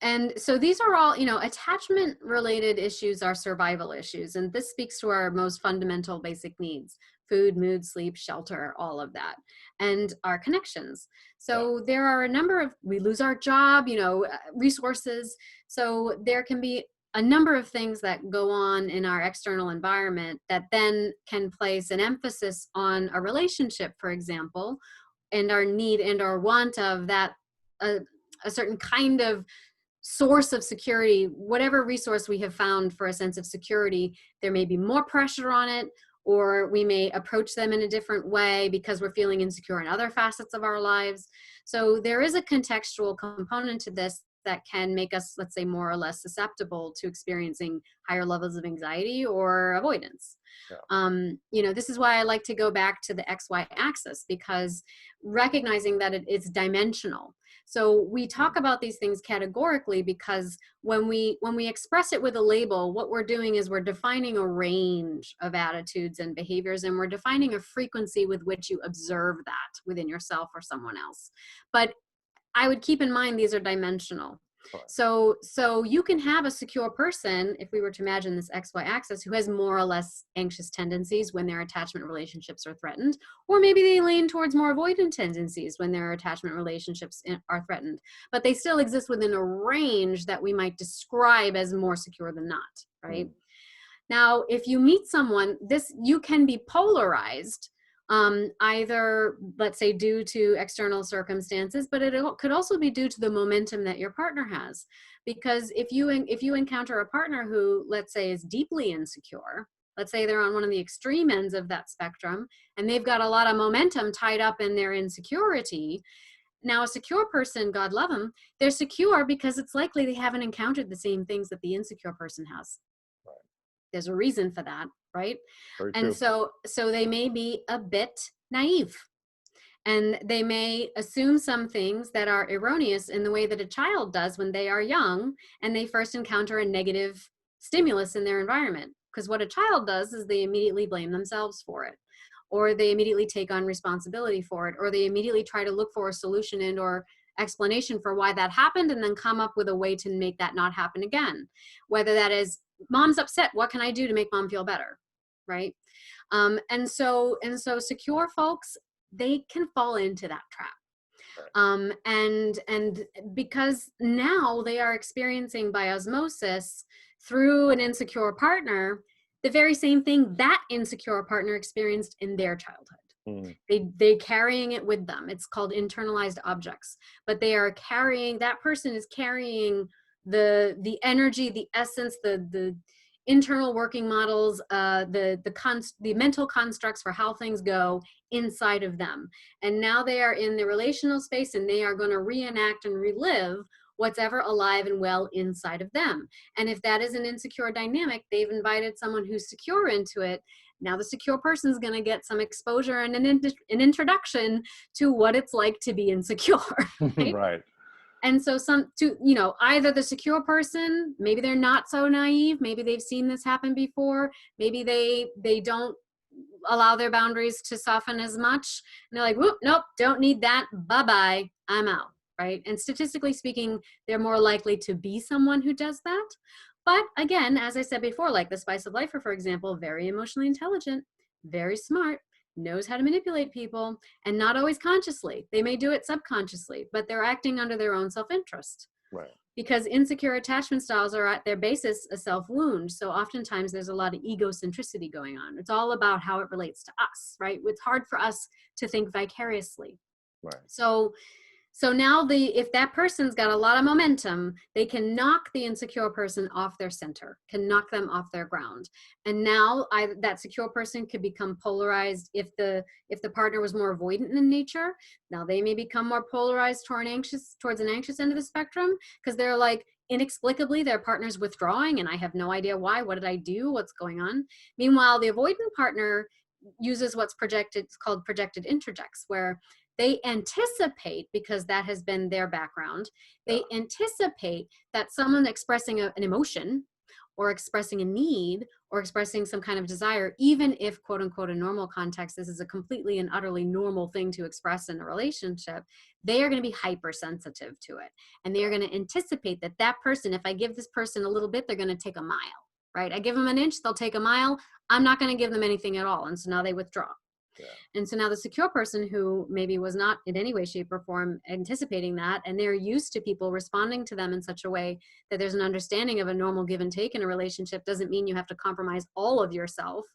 And so these are all, attachment related issues are survival issues. And this speaks to our most fundamental basic needs: food, mood, sleep, shelter, all of that, and our connections. So there are a number of, we lose our job, resources. So there can be a number of things that go on in our external environment that then can place an emphasis on a relationship, for example, and our need and our want of that, a certain kind of source of security. Whatever resource we have found for a sense of security, there may be more pressure on it, or we may approach them in a different way because we're feeling insecure in other facets of our lives. So there is a contextual component to this that can make us, let's say, more or less susceptible to experiencing higher levels of anxiety or avoidance. Yeah. This is why I like to go back to the XY axis, because recognizing that it's dimensional. So we talk about these things categorically because when we express it with a label, what we're doing is we're defining a range of attitudes and behaviors, and we're defining a frequency with which you observe that within yourself or someone else. But I would keep in mind these are dimensional. So you can have a secure person, if we were to imagine this XY axis, who has more or less anxious tendencies when their attachment relationships are threatened, or maybe they lean towards more avoidant tendencies when their attachment relationships are threatened, but they still exist within a range that we might describe as more secure than not, right? Now, if you meet someone, you can be polarized, either, let's say, due to external circumstances, but it could also be due to the momentum that your partner has. Because if you encounter a partner who, let's say, is deeply insecure, let's say they're on one of the extreme ends of that spectrum, and they've got a lot of momentum tied up in their insecurity. Now, a secure person, God love them, they're secure because it's likely they haven't encountered the same things that the insecure person has. There's a reason for that, right? Very And true. so they may be a bit naive, and they may assume some things that are erroneous in the way that a child does when they are young and they first encounter a negative stimulus in their environment. Because what a child does is they immediately blame themselves for it, or they immediately take on responsibility for it, or they immediately try to look for a solution and or explanation for why that happened, and then come up with a way to make that not happen again. Whether that is, mom's upset, what can I do to make mom feel better, right? And so secure folks, they can fall into that trap. And because now they are experiencing by osmosis through an insecure partner the very same thing that insecure partner experienced in their childhood. They're carrying it with them. It's called internalized objects, but that person is carrying the energy, the essence, the internal working models, the mental constructs for how things go inside of them. And now they are in the relational space, and they are going to reenact and relive what's ever alive and well inside of them. And if that is an insecure dynamic, they've invited someone who's secure into it. Now the secure person is going to get some exposure and an introduction to what it's like to be insecure. Right? Right. And so either the secure person, maybe they're not so naive, maybe they've seen this happen before, maybe they don't allow their boundaries to soften as much, and they're like, whoop, nope, don't need that, bye-bye, I'm out. right? And statistically speaking, they're more likely to be someone who does that. But again, as I said before, like the spice of lifer, for example, very emotionally intelligent, very smart, knows how to manipulate people, and not always consciously. They may do it subconsciously, but they're acting under their own self-interest. Right. Because insecure attachment styles are at their basis a self-wound. So oftentimes there's a lot of egocentricity going on. It's all about how it relates to us, right? It's hard for us to think vicariously. Right. So now if that person's got a lot of momentum, they can knock the insecure person off their center, can knock them off their ground. And now that secure person could become polarized if the partner was more avoidant in nature. Now they may become more polarized towards an anxious end of the spectrum, because they're like, inexplicably their partner's withdrawing and I have no idea why. What did I do? What's going on? Meanwhile, the avoidant partner uses what's called projected interjects, where they anticipate, because that has been their background, they anticipate that someone expressing an emotion or expressing a need or expressing some kind of desire, even if quote unquote a normal context, this is a completely and utterly normal thing to express in a relationship, they are going to be hypersensitive to it. And they are going to anticipate that person, if I give this person a little bit, they're going to take a mile, right? I give them an inch, they'll take a mile. I'm not going to give them anything at all. And so now they withdraw. Yeah. And so now the secure person who maybe was not in any way, shape, or form anticipating that, and they're used to people responding to them in such a way that there's an understanding of a normal give and take in a relationship, doesn't mean you have to compromise all of yourself.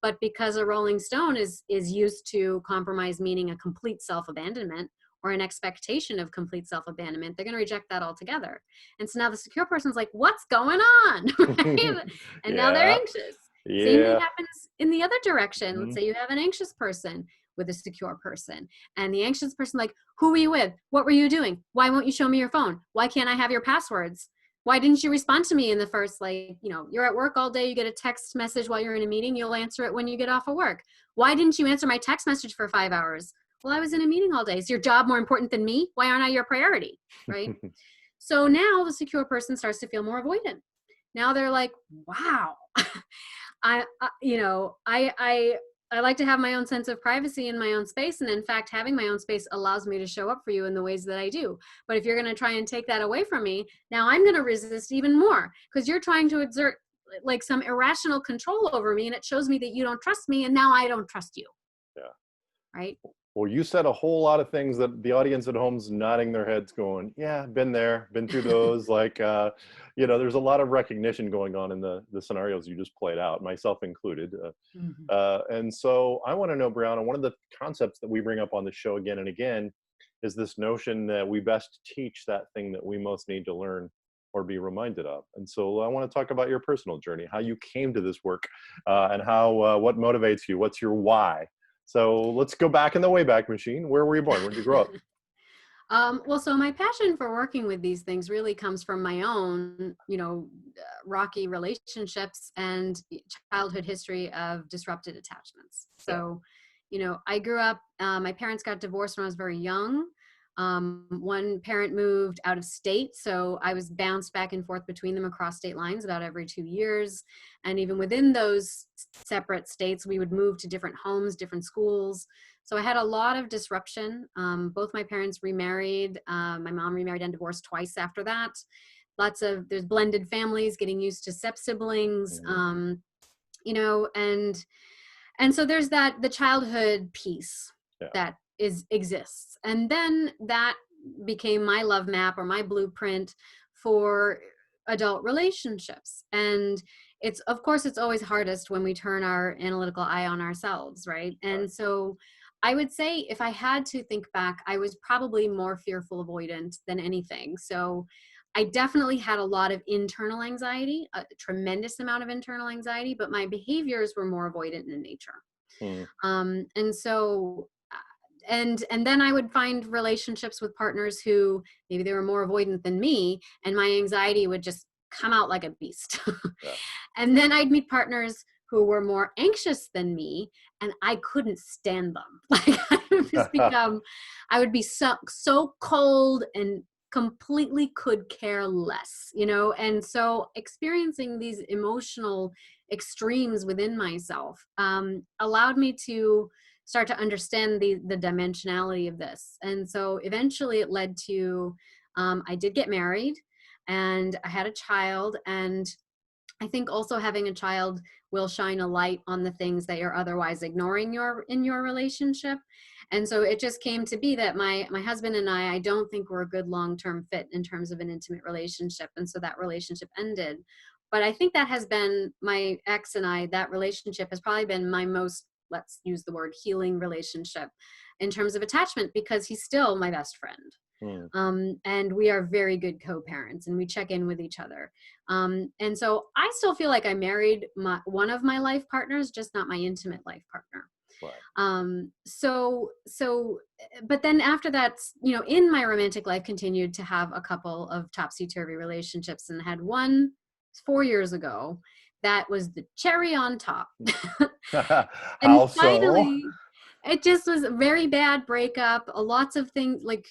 But because a rolling stone is used to compromise, meaning a complete self-abandonment or an expectation of complete self-abandonment, they're going to reject that altogether. And so now the secure person's like, what's going on? Right? And now they're anxious. Yeah. Same thing happens in the other direction. Let's say you have an anxious person with a secure person, and the anxious person, like, who were you with? What were you doing? Why won't you show me your phone? Why can't I have your passwords? Why didn't you respond to me in the first, you're at work all day, you get a text message while you're in a meeting, you'll answer it when you get off of work. Why didn't you answer my text message for 5 hours? Well, I was in a meeting all day. Is your job more important than me? Why aren't I your priority? Right? So now the secure person starts to feel more avoidant. Now they're like, wow, I like to have my own sense of privacy in my own space. And in fact, having my own space allows me to show up for you in the ways that I do. But if you're going to try and take that away from me, now I'm going to resist even more, because you're trying to exert like some irrational control over me. And it shows me that you don't trust me. And now I don't trust you. Yeah. Right. Well, you said a whole lot of things that the audience at home's nodding their heads going, yeah, been there, been through those. There's a lot of recognition going on in the scenarios you just played out, myself included. And so I want to know, Briana, one of the concepts that we bring up on the show again and again is this notion that we best teach that thing that we most need to learn or be reminded of. And so I want to talk about your personal journey, how you came to this work, and what motivates you, what's your why. So let's go back in the Wayback Machine. Where were you born? Where did you grow up? So my passion for working with these things really comes from my own, rocky relationships and childhood history of disrupted attachments. So, I grew up, my parents got divorced when I was very young. One parent moved out of state, so I was bounced back and forth between them across state lines about every 2 years. And even within those separate states, we would move to different homes, different schools. So I had a lot of disruption. Both my parents remarried. My mom remarried and divorced twice after that. There's blended families, getting used to step siblings, and so there's the childhood piece that exists. And then that became my love map or my blueprint for adult relationships. And of course, it's always hardest when we turn our analytical eye on ourselves, right? And so I would say if I had to think back, I was probably more fearful avoidant than anything. So I definitely had a lot of internal anxiety, a tremendous amount of internal anxiety, but my behaviors were more avoidant in nature. And then I would find relationships with partners who maybe they were more avoidant than me, and my anxiety would just come out like a beast. And then I'd meet partners who were more anxious than me, and I couldn't stand them. Like I would be so cold and completely could care less, and so experiencing these emotional extremes within myself allowed me to start to understand the dimensionality of this. And so eventually it led to, I did get married and I had a child. And I think also having a child will shine a light on the things that you're otherwise ignoring in your relationship. And so it just came to be that my husband and I don't think we're a good long-term fit in terms of an intimate relationship. And so that relationship ended. But I think that has been my ex and I, that relationship has probably been my most, let's use the word, healing relationship in terms of attachment, because he's still my best friend. And we are very good co-parents and we check in with each other. And so I still feel like I married one of my life partners, just not my intimate life partner. Right. But then after that, in my romantic life, continued to have a couple of topsy-turvy relationships, and had one 4 years ago that was the cherry on top. And How so? finally, it just was a very bad breakup. Lots of things, like,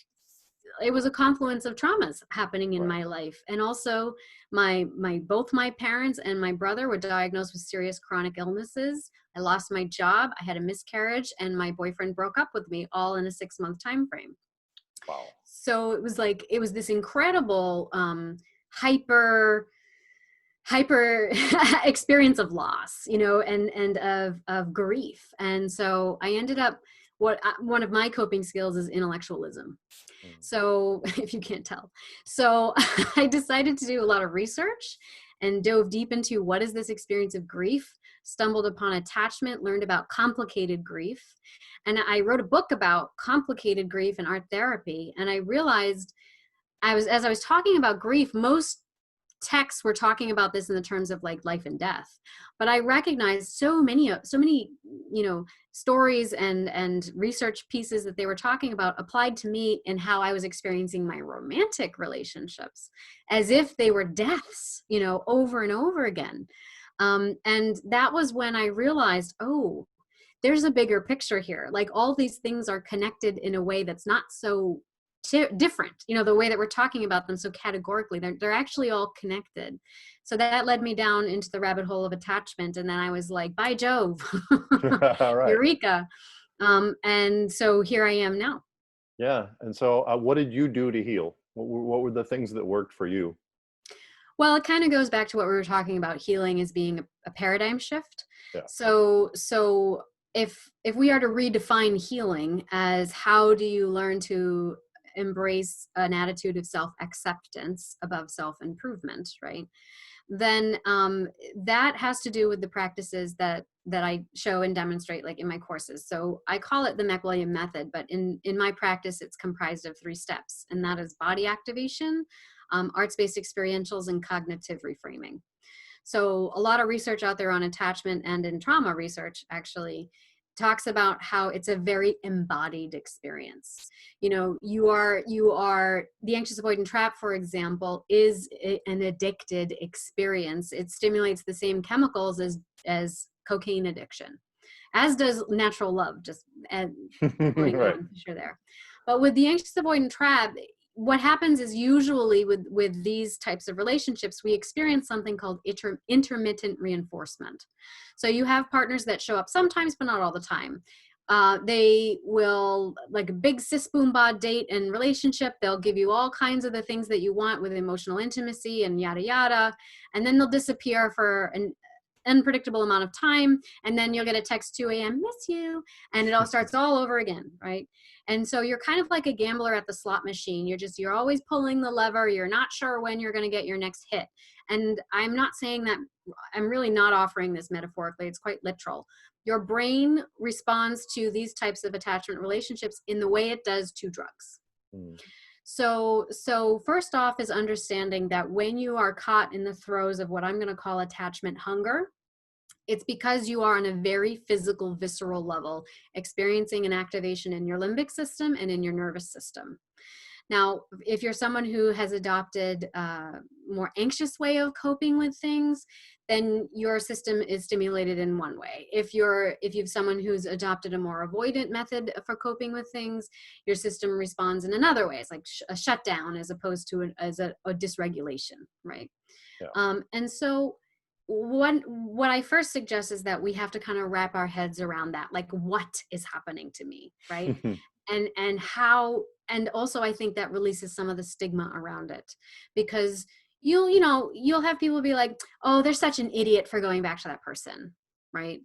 it was a confluence of traumas happening in Right. my life. And also both my parents and my brother were diagnosed with serious chronic illnesses. I lost my job, I had a miscarriage, and my boyfriend broke up with me, all in a 6-month time frame. Wow. So it was this incredible hyper experience of loss, and of grief. And so I ended up, one of my coping skills is intellectualism. So if you can't tell, so I decided to do a lot of research and dove deep into what is this experience of grief, stumbled upon attachment, learned about complicated grief. And I wrote a book about complicated grief and art therapy. And I realized as I was talking about grief, most texts were talking about this in the terms of like life and death, but I recognized so many stories and research pieces that they were talking about applied to me and how I was experiencing my romantic relationships, as if they were deaths, over and over again. And that was when I realized, oh, there's a bigger picture here. Like, all these things are connected in a way that's not so different, the way that we're talking about them so categorically. They're actually all connected. So that led me down into the rabbit hole of attachment. And then I was like, by Jove, All right. Eureka. And so here I am now. Yeah. And so what did you do to heal? What were the things that worked for you? Well, it kind of goes back to what we were talking about, healing as being a paradigm shift. Yeah. So if we are to redefine healing as how do you learn to embrace an attitude of self-acceptance above self-improvement, right? Then that has to do with the practices that I show and demonstrate, like in my courses. So I call it the MacWilliam method, but in my practice, it's comprised of 3 steps, and that is body activation, arts-based experientials, and cognitive reframing. So a lot of research out there on attachment, and in trauma research actually, talks about how it's a very embodied experience. You are the anxious avoidant trap, for example, is an addicted experience. It stimulates the same chemicals as cocaine addiction, as does natural love, just quoting Right. Fisher there. But with the anxious avoidant trap, what happens is usually with these types of relationships, we experience something called intermittent reinforcement. So you have partners that show up sometimes, but not all the time. They will, like a big sis boom bod date and relationship, they'll give you all kinds of the things that you want with emotional intimacy and yada yada, and then they'll disappear for an unpredictable amount of time, and then you'll get a text 2 a.m. miss you, and it all starts all over again, right? And so you're kind of like a gambler at the slot machine. You're always pulling the lever. You're not sure when you're going to get your next hit. And I'm not saying that, I'm really not offering this metaphorically. It's quite literal. Your brain responds to these types of attachment relationships in the way it does to drugs. So first off is understanding that when you are caught in the throes of what I'm going to call attachment hunger, it's because you are on a very physical, visceral level experiencing an activation in your limbic system and in your nervous system. Now, if you're someone who has adopted a more anxious way of coping with things, then your system is stimulated in one way. If you've someone who's adopted a more avoidant method for coping with things, your system responds in another way. It's like a shutdown as opposed to a dysregulation, right? Yeah. And so what I first suggest is that we have to kind of wrap our heads around that, like, what is happening to me, right? And how, and also I think that releases some of the stigma around it, because you'll have people be like, oh, they're such an idiot for going back to that person, right?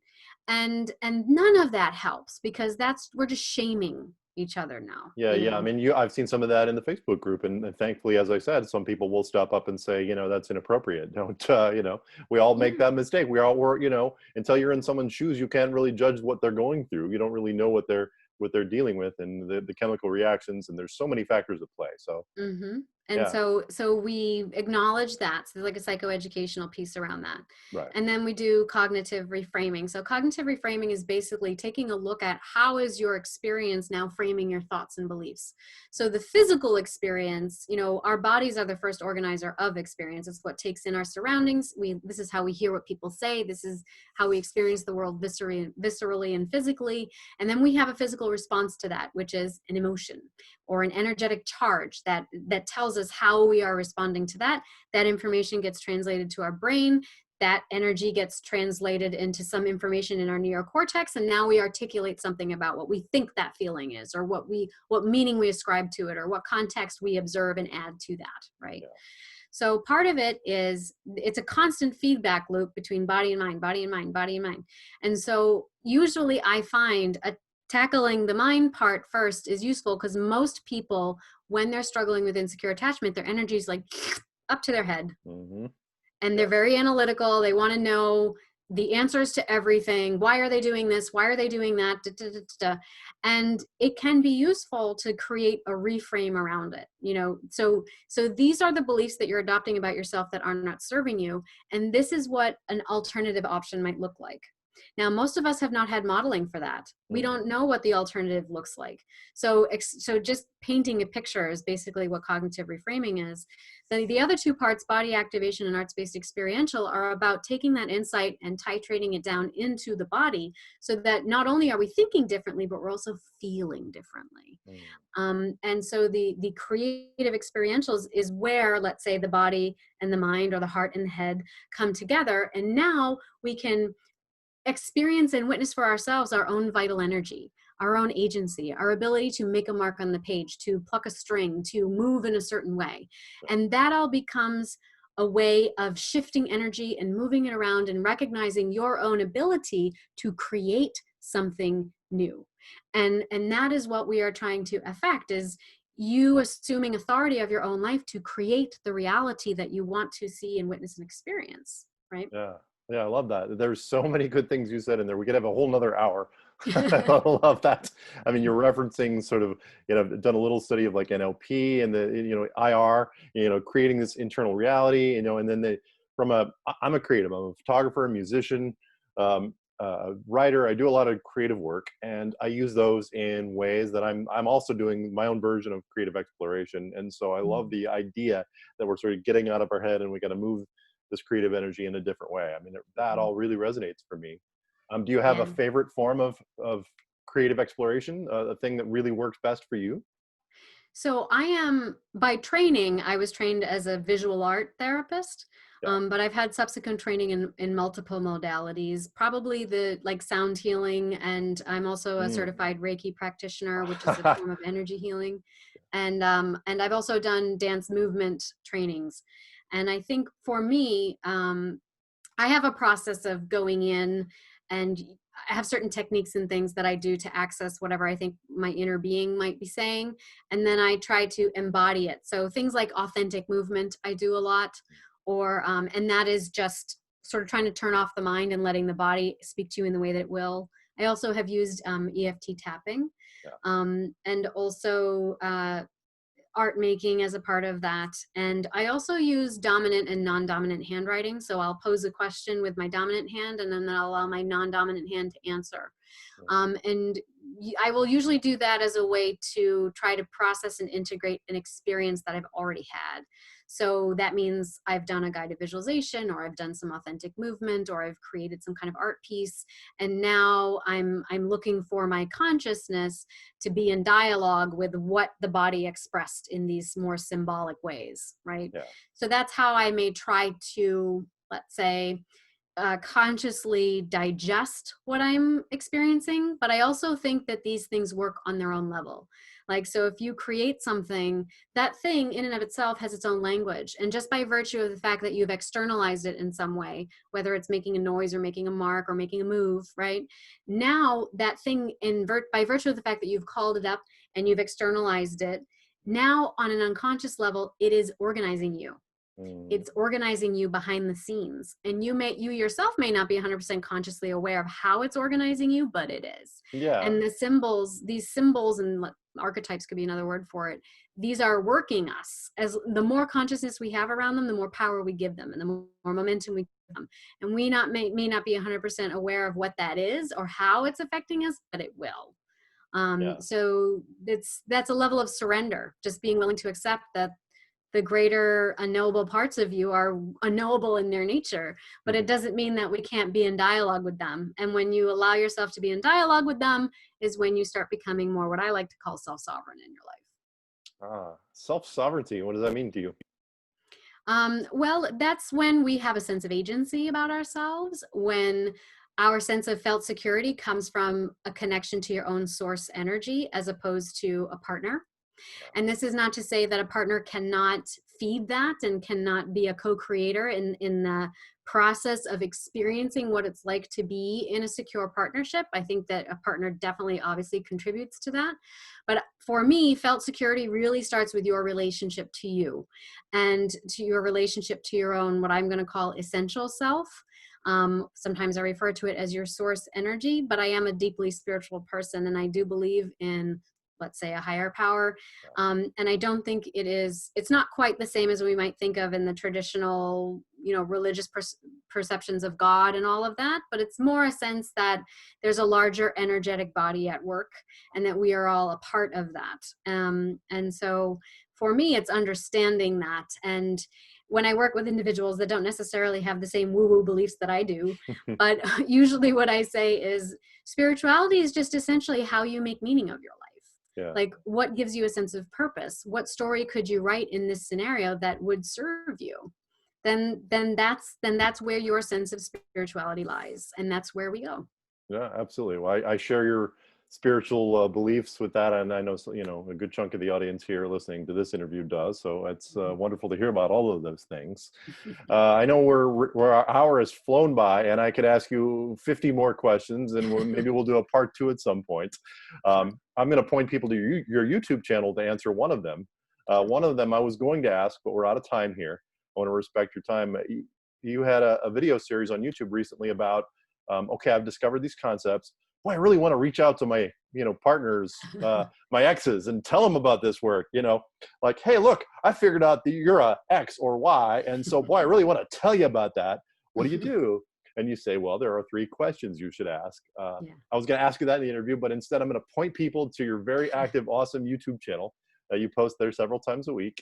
And none of that helps, because we're just shaming each other now, Yeah, yeah. I mean, I've seen some of that in the Facebook group, and thankfully, as I said, some people will step up and say, that's inappropriate. Don't, we all make Yeah. that mistake. We're, until you're in someone's shoes, you can't really judge what they're going through. You don't really know what they're dealing with, and the chemical reactions, and there's so many factors at play. So, Mm-hmm. And yeah, so we acknowledge that. So there's like a psychoeducational piece around that. right. And then we do cognitive reframing. So cognitive reframing is basically taking a look at how is your experience now framing your thoughts and beliefs. So the physical experience, our bodies are the first organizer of experience. It's what takes in our surroundings. This is how we hear what people say. This is how we experience the world viscerally and physically. And then we have a physical response to that, which is an emotion or an energetic charge that tells us how we are responding to that. That information gets translated to our brain. That energy gets translated into some information in our neocortex, and now we articulate something about what we think that feeling is, or what meaning we ascribe to it, or what context we observe and add to that, right? Yeah. So part of it is, it's a constant feedback loop between body and mind, body and mind, body and mind. And so usually I find tackling the mind part first is useful, because most people, when they're struggling with insecure attachment, their energy is like up to their head. Mm-hmm. And they're very analytical. They want to know the answers to everything. Why are they doing this? Why are they doing that? Da, da, da, da. And it can be useful to create a reframe around it. So these are the beliefs that you're adopting about yourself that are not serving you. And this is what an alternative option might look like. Now, most of us have not had modeling for that. We Mm-hmm. don't know what the alternative looks like. So just painting a picture is basically what cognitive reframing is. The other two parts, body activation and arts-based experiential, are about taking that insight and titrating it down into the body, so that not only are we thinking differently, but we're also feeling differently. And so the creative experientials is where, let's say, the body and the mind, or the heart and the head, come together. And now we can experience and witness for ourselves our own vital energy, our own agency, our ability to make a mark on the page, to pluck a string, to move in a certain way. And that all becomes a way of shifting energy and moving it around, and recognizing your own ability to create something new. And that is what we are trying to affect, is you assuming authority of your own life to create the reality that you want to see and witness and experience, right? Yeah. Yeah, I love that. There's so many good things you said in there. We could have a whole nother hour. I love that. I mean, you're referencing sort of, done a little study of like NLP and the, IR, creating this internal reality, and then I'm a creative, I'm a photographer, a musician, a writer. I do a lot of creative work, and I use those in ways that I'm also doing my own version of creative exploration. And so I love the idea that we're sort of getting out of our head, and we got to move this creative energy in a different way. I mean, that all really resonates for me. Do you have a Yeah. favorite form of creative exploration, a thing that really works best for you? So by training, I was trained as a visual art therapist, Yeah. but I've had subsequent training in multiple modalities, probably the like sound healing. And I'm also a certified Reiki practitioner, which is a form of energy healing. And I've also done dance movement trainings. And I think for me, I have a process of going in, and I have certain techniques and things that I do to access whatever I think my inner being might be saying. And then I try to embody it. So things like authentic movement, I do a lot, and that is just sort of trying to turn off the mind and letting the body speak to you in the way that it will. I also have used EFT tapping, and also art making as a part of that. And I also use dominant and non-dominant handwriting. So I'll pose a question with my dominant hand, and then I'll allow my non-dominant hand to answer. And I will usually do that as a way to try to process and integrate an experience that I've already had. So that means I've done a guided visualization, or I've done some authentic movement, or I've created some kind of art piece. And now I'm looking for my consciousness to be in dialogue with what the body expressed in these more symbolic ways, right? Yeah. So that's how I may try to, let's say, consciously digest what I'm experiencing, but I also think that these things work on their own level. Like, so if you create something, that thing in and of itself has its own language. And just by virtue of the fact that you've externalized it in some way, whether it's making a noise or making a mark or making a move, right? Now that thing, by virtue of the fact that you've called it up and you've externalized it, now on an unconscious level, it is organizing you. Mm. It's organizing you behind the scenes, and you yourself may not be 100% consciously aware of how it's organizing you, but it is. Yeah. And these symbols and archetypes could be another word for it, these are working us. As the more consciousness we have around them, the more power we give them and the more momentum we give them. And we may not be 100% aware of what that is or how it's affecting us, but it will. Yeah. So that's a level of surrender, just being willing to accept that the greater unknowable parts of you are unknowable in their nature, but it doesn't mean that we can't be in dialogue with them. And when you allow yourself to be in dialogue with them is when you start becoming more what I like to call self-sovereign in your life. Self-sovereignty. What does that mean to you? Well, that's when we have a sense of agency about ourselves, when our sense of felt security comes from a connection to your own source energy as opposed to a partner. And this is not to say that a partner cannot feed that and cannot be a co-creator in the process of experiencing what it's like to be in a secure partnership. I think that a partner definitely obviously contributes to that. But for me, felt security really starts with your relationship to you and to your relationship to your own, what I'm going to call essential self. Sometimes I refer to it as your source energy, but I am a deeply spiritual person and I do believe in, let's say, a higher power. And I don't think it's not quite the same as we might think of in the traditional, religious perceptions of God and all of that, but it's more a sense that there's a larger energetic body at work and that we are all a part of that. And so for me, it's understanding that. And when I work with individuals that don't necessarily have the same woo-woo beliefs that I do, but usually what I say is spirituality is just essentially how you make meaning of your life. Yeah. Like, what gives you a sense of purpose? What story could you write in this scenario that would serve you? Then that's where your sense of spirituality lies, and that's where we go. Yeah, absolutely. Well, I share your spiritual beliefs with that, and I know a good chunk of the audience here listening to this interview does. So it's wonderful to hear about all of those things. I know our hour has flown by, and I could ask you 50 more questions, and maybe we'll do a part 2 at some point. I'm going to point people to your YouTube channel to answer one of them. One of them I was going to ask, but we're out of time here. I want to respect your time. You had a video series on YouTube recently about, okay, I've discovered these concepts. Boy, I really want to reach out to my, partners, my exes, and tell them about this work. Like, hey, look, I figured out that you're a X or Y, and so, boy, I really want to tell you about that. What do you do? And you say, well, there are 3 questions you should ask. I was going to ask you that in the interview, but instead, I'm going to point people to your very active, awesome YouTube channel. You post there several times a week.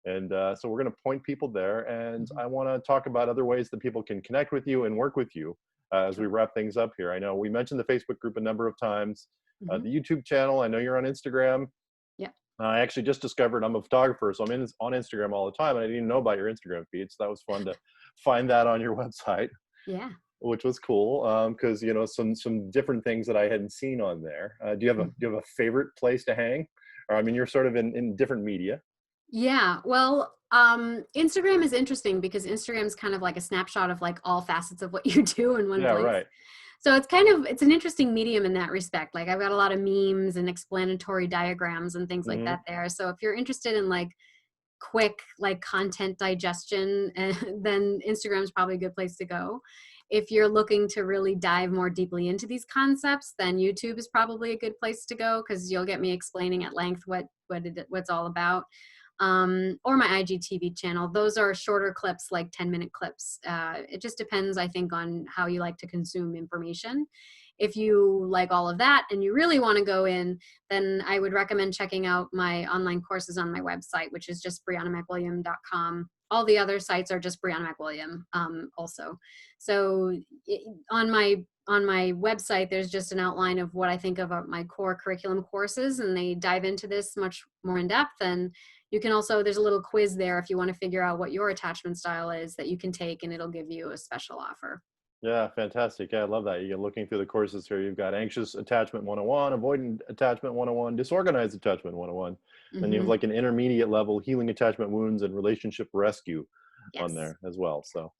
And so we're going to point people there. And I want to talk about other ways that people can connect with you and work with you as we wrap things up here. I know we mentioned the Facebook group a number of times, the YouTube channel. I know you're on Instagram. Yeah. I actually just discovered I'm a photographer, so I'm on Instagram all the time. And I didn't even know about your Instagram feed. So that was fun to find that on your website. Yeah. Which was cool because, some different things that I hadn't seen on there. Do you have a favorite place to hang? Or, I mean, you're sort of in different media. Yeah, well, Instagram is interesting because Instagram is kind of like a snapshot of like all facets of what you do in one place. Right. So it's an interesting medium in that respect. Like, I've got a lot of memes and explanatory diagrams and things like that there. So if you're interested in like quick like content digestion, then Instagram is probably a good place to go. If you're looking to really dive more deeply into these concepts, then YouTube is probably a good place to go because you'll get me explaining at length what's all about. Or my IGTV channel. Those are shorter clips, like 10-minute clips. It just depends, I think, on how you like to consume information. If you like all of that and you really want to go in, then I would recommend checking out my online courses on my website, which is just brianamacwilliam.com. All the other sites are just Briana MacWilliam also. So on my website, there's just an outline of what I think of my core curriculum courses, and they dive into this much more in depth. And you can also, there's a little quiz there if you want to figure out what your attachment style is that you can take, and it'll give you a special offer. Yeah, fantastic. Yeah, I love that. You're looking through the courses here. You've got Anxious Attachment 101, Avoidant Attachment 101, Disorganized Attachment 101. Then you have Hmm. like an intermediate level, Healing Attachment Wounds and Relationship Rescue on Yes. there as well. So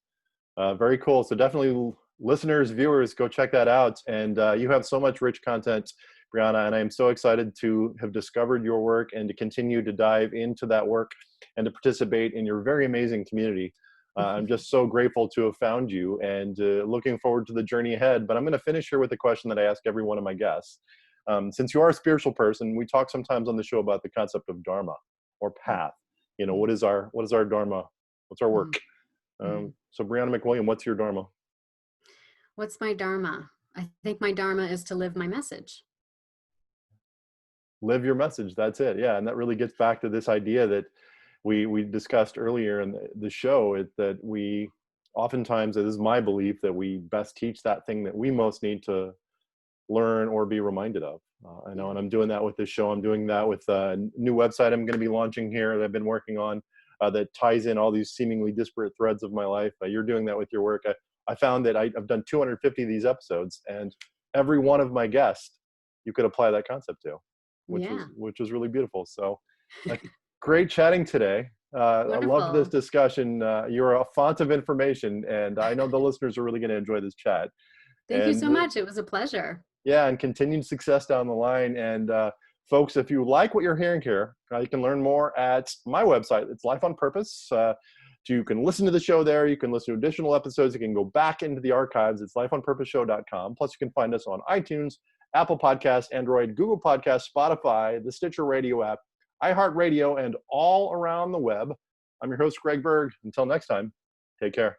very cool. So definitely listeners, viewers, go check that out. And you have so much rich content, Briana, and I am so excited to have discovered your work and to continue to dive into that work and to participate in your very amazing community. I'm just so grateful to have found you and looking forward to the journey ahead. But I'm going to finish here with a question that I ask every one of my guests. Since you are a spiritual person, we talk sometimes on the show about the concept of dharma or path. You know, what is our dharma? What's our work? Mhm. So Briana MacWilliam, what's your dharma? What's my dharma? I think my dharma is to live my message. Live your message. That's it. Yeah, and that really gets back to this idea that we discussed earlier in the show. That we oftentimes, it is my belief that we best teach that thing that we most need to learn or be reminded of. I know, Yeah. and I'm doing that with this show. I'm doing that with a new website I'm going to be launching here that I've been working on that ties in all these seemingly disparate threads of my life. You're doing that with your work. I found that I've done 250 of these episodes, and every one of my guests, you could apply that concept to, Yeah. which was really beautiful. So, uh, great chatting today. I loved this Wonderful. discussion. You're a font of information, and I know the listeners are really going to enjoy this chat. Thank you And so much. It was a pleasure. yeah, and continued success down the line. And folks, if you like what you're hearing here, you can learn more at my website. It's Life on Purpose. You can listen to the show there. You can listen to additional episodes. You can go back into the archives. It's lifeonpurposeshow.com. Plus, you can find us on iTunes, Apple Podcasts, Android, Google Podcasts, Spotify, the Stitcher Radio app, iHeartRadio, and all around the web. I'm your host, Greg Berg. Until next time, take care.